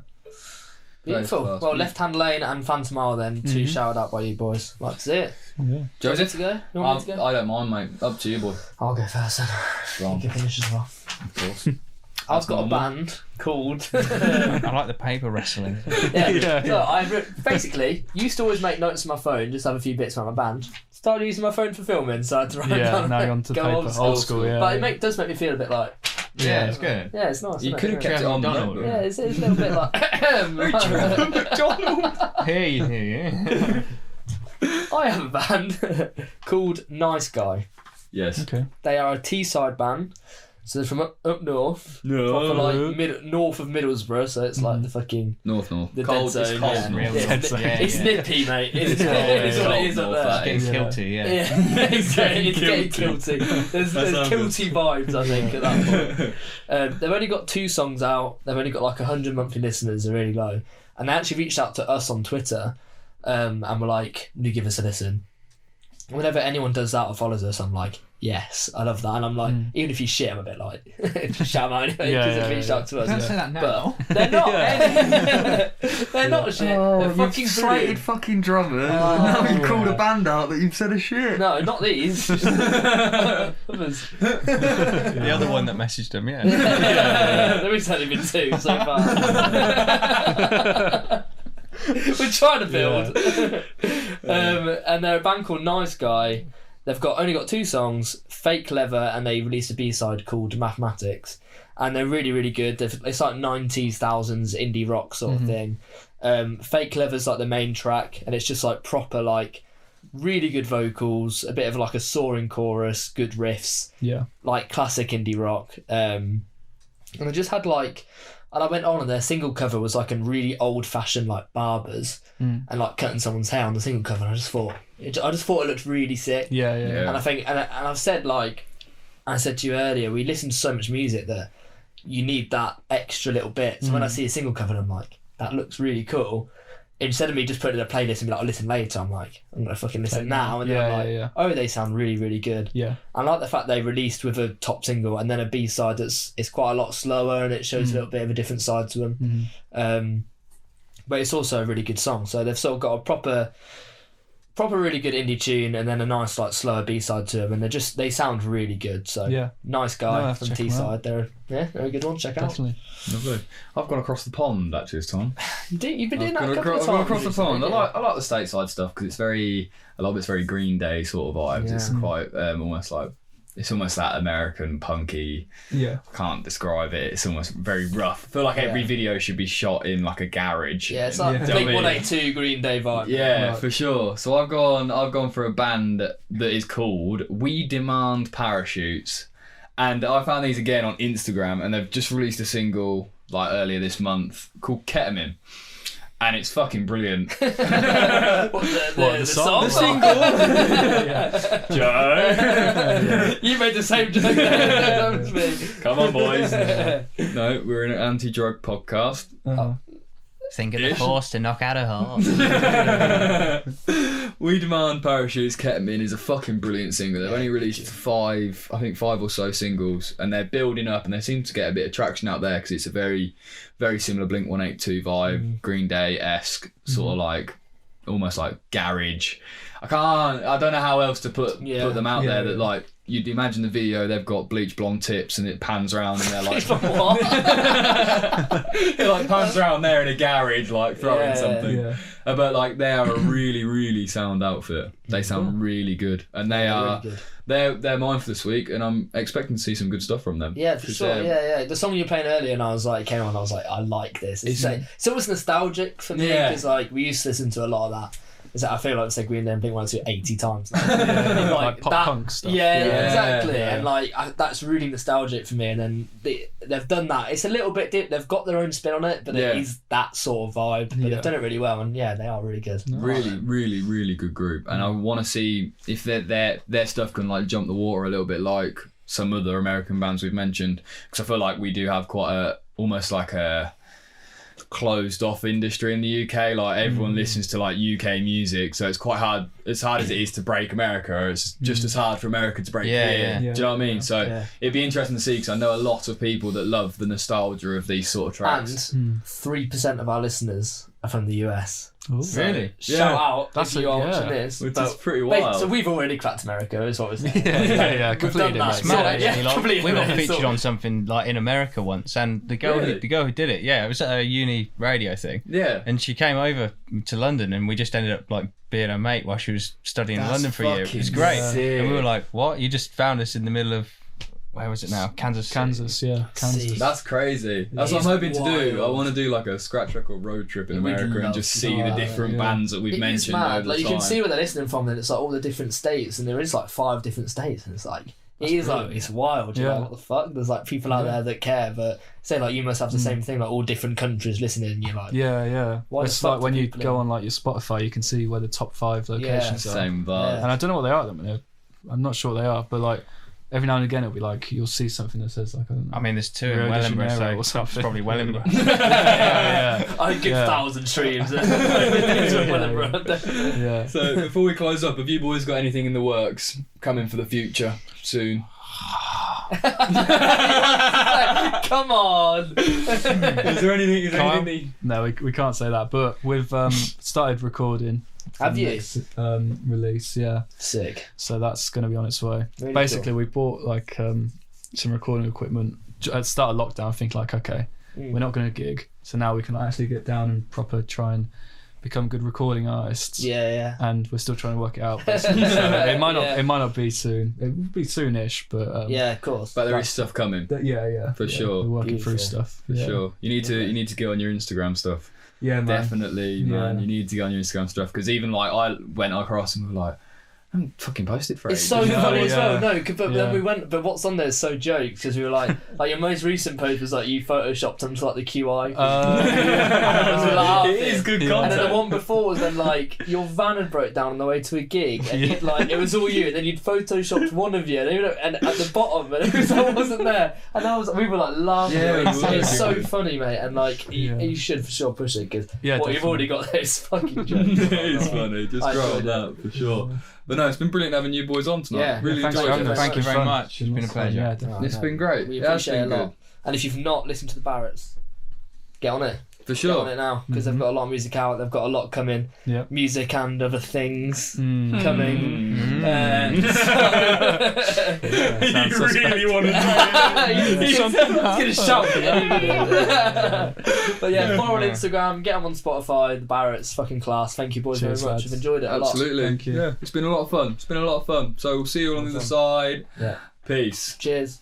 Beautiful. Nice, Well, Left Hand Lane and Phantom Hour then, two shouted out by you boys. Like to see it. Yeah. Do you want me Joseph? to go? You want me to go? I don't mind, mate. Up to you, boy. I'll go first then. Go on. You can finish as well. Of course. I've got a normal. band called. I like the paper wrestling. Yeah. So I basically used to always make notes on my phone, just have a few bits about my band. Started using my phone for filming, so I had to write Yeah, down. now you're onto go paper. Old school, yeah. But it does make me feel a bit like. Yeah, it's good. Yeah, it's nice. You isn't could it? have kept it on McDonald. the Yeah, it's a little bit like. Here you hear. I have a band called Nice Guy. Yes. Okay. They are a Teesside band, so they're from up north, No. proper like north of Middlesbrough. So it's like the fucking North. the Cold, dead it's zone. cold Yeah. north. Yeah, Dead zone. it's Yeah. nippy, mate. It's, Yeah, it's what yeah, it is up north, there. that Getting is. guilty, yeah. Yeah, it's getting Guilty. kilty. There's sounds kilty vibes, I think, at that point. They've only got 2 songs out. They've only got like 100 monthly listeners. They're really low. And they actually reached out to us on Twitter and were like, "You give us a listen." Whenever anyone does that or follows us, I'm like, yes, I love that. And I'm like, even if you shit, I'm a bit like, just shout them out anyway, Yeah, because yeah, they've reached yeah. out to us. Don't say that now. But they're not. They're not shit. They're fucking brilliant. fucking drummers. Now you've called a band out that you've said a shit. No, not these. Others. The other one that messaged him, yeah. There has only been 2 so far. We're trying to build. And they're a band called Nice Guy. They've only got 2 songs, Fake Leather, and they released a B-side called Mathematics. And they're really, really good. It's like 90s, thousands indie rock sort of thing. Fake Leather's like the main track, and it's just like proper like really good vocals, a bit of like a soaring chorus, good riffs, Yeah. like classic indie rock. And I just had like, and I went on and their single cover was like a really old fashioned like barbers and like cutting someone's hair on the single cover. And I just thought it looked really sick. Yeah. Yeah. And I think, and I've said like, I said to you earlier, we listen to so much music that you need that extra little bit. So when I see a single cover, I'm like, that looks really cool. Instead of me just putting it in a playlist and be like, I'll listen later, I'm like, I'm gonna fucking listen now. And then I'm like, oh, they sound really, really good. Yeah. I like the fact they released with a top single and then a B-side it's quite a lot slower and it shows a little bit of a different side to them. But it's also a really good song. So they've sort of got a proper really good indie tune and then a nice like slower B-side to them, and they sound really good. So Yeah. Nice No, I Guy have to from check 'em Teesside. They're a good one. Check out. Definitely. Lovely. I've gone across the pond actually this time. You've been doing that I've a gone couple of across, times. across the pond. recently, I like the stateside stuff because a lot of it's very Green Day sort of vibes. Yeah. It's quite almost like it's almost that American punky. Yeah. Can't describe it. It's almost very rough. I feel like every video should be shot in like a garage. Yeah, it's like Yeah. Blink Do you know what I mean? 182 Green Day vibe. Yeah, Right. for sure. So I've gone for a band that is called We Demand Parachutes, and I found these again on Instagram, and they've just released a single like earlier this month called Ketamine, and it's fucking brilliant. What, the song? The single. Joe, You made the same joke. That was me. come on, boys. No, we're in an anti-drug podcast. Think of the horse to knock out a horse. We Demand Parachutes Ketamine is a fucking brilliant single. They've only released 5 or so singles, and they're building up, and they seem to get a bit of traction out there because it's a very, very similar Blink 182 vibe, Green Day-esque, sort of like, almost like garage. I don't know how else to put them out there that like you'd imagine the video, they've got bleach blonde tips and it pans around and they're like, What? it like pans around there in a garage, like throwing something. Yeah. But like they are a really, really sound outfit. They sound really good, and they are. Really good. They're mine for this week, and I'm expecting to see some good stuff from them. Yeah, for 'Cause sure. they're- Yeah. The song you were playing earlier, and I was like, came on, I was like, I like this. It's always nostalgic for me Yeah. because like we used to listen to a lot of that. Is that I feel like I've said Green Day and Blink-182 80 times now. And, Like pop punk stuff. Yeah, Yeah, exactly. yeah. And like that's really nostalgic for me. And then they've done that. It's a little bit. They've got their own spin on it, but Yeah. it is that sort of vibe. But they've done it really well. And yeah, they are really good. Really, really, really good group, and I want to see if their stuff can like jump the water a little bit, like some other American bands we've mentioned. Because I feel like we do have quite almost like a closed off industry in the UK. Like everyone listens to like UK music, so it's quite hard. As hard as it is to break America, it's just as hard for America to break here. Yeah. Do you know what I mean? So Yeah. it'd be interesting to see, because I know a lot of people that love the nostalgia of these sort of tracks. And 3% of our listeners are from the US. Ooh. So Really? shout out That's if you are yeah. watching this. Which But is pretty wait, wild. so we've already cracked America, is what we're saying. Yeah, We've completely done that. different. So, Mad, yeah, actually, like, completely we got different. featured So- on something like in America once, and the girl Really? who did it, it was at a uni radio thing, Yeah. and she came over to London, and we just ended up like being her mate while she was studying in That's London for a year. It was fucking great, sick. and we were like, "What? You just found us in the middle of where was it now? Kansas. City. Kansas, yeah. Kansas. See. That's crazy. That's what It's I'm hoping to do. I wild. want to do like a scratch record road trip in We'd America and love just to see do the that, different yeah. bands that we've It is mentioned mad. over Like the you time. can see where they're listening from, and it's like all the different states, and there is like 5 different states, and it's like it is like it's wild. You're Yeah. like, what the fuck? There's like people out there that care, but say like you must have the same thing, like all different countries listening, and you're like, Yeah. Why the It's fuck like do when you people go in- on like your Spotify, you can see where the top 5 locations are. Same vibe. And I don't know what they are at the minute. I'm not sure what they are, but like every now and again it'll be like you'll see something that says like I don't know. I mean, there's 2 in Rio de Wellingborough, Janeiro so or something. it's probably Wellingborough. yeah. I give Yeah. 1,000 streams. Yeah. So before we close up, have you boys got anything in the works coming for the future soon? Come on. Is there anything? Is there Kyle? anything? No, we can't say that, but we've started recording. for Have the you? next, release, yeah. Sick. So that's going to be on its way. Really Basically, we bought like some recording equipment at the start of lockdown. Think like, okay, we're not going to gig, so now we can actually get down and proper try and become good recording artists. Yeah. And we're still trying to work it out. Basically. So it might not. Yeah. It might not be soon. It will be soonish, but Yeah, of course. But there is stuff coming. yeah, For yeah, sure. We're working through Beautiful. stuff. For sure. You need to get on your Instagram stuff. Yeah, man. Definitely, man. Yeah. You need to get on your Instagram stuff, because even like I went across and was like, I haven't fucking posted for It's ages. so funny as well. yeah. No, but Yeah. then we went. But what's on there is so jokes because we were like your most recent post was like you photoshopped onto like the QI. It is good Yeah. content. And then the one before was then like your van had broke down on the way to a gig, and you'd, like it was all you, and then you'd photoshopped one of you, and at the bottom, and it was, I wasn't there, and we were like laughing. Yeah, we it's were. it's so funny, mate, and like Yeah. you should for sure push it because Yeah, what you've definitely. already got there is fucking jokes. It is funny. Just I grow enjoyed on that for sure. But no, it's been brilliant having you boys on tonight. Yeah. Really Thanks enjoyed for having it. us. Thank you It's very fun. much. It's been a lots of fun, pleasure. Yeah, definitely. It's been great. We It has appreciate it a been lot. good. And if you've not listened to the Barratts, get on it. For Get on sure. it now because they've got a lot of music out. They've got a lot coming. Yeah. Music and other things Mm. coming. Sounds suspect. want to He's gonna shout it. But yeah, follow on Instagram, get them on Spotify. The Barratts, fucking class. Thank you boys Cheers, very much. lads. I've enjoyed it a lot. Absolutely. Thank you. Yeah, it's been a lot of fun. So we'll see you all on the other side. Yeah. Peace. Cheers.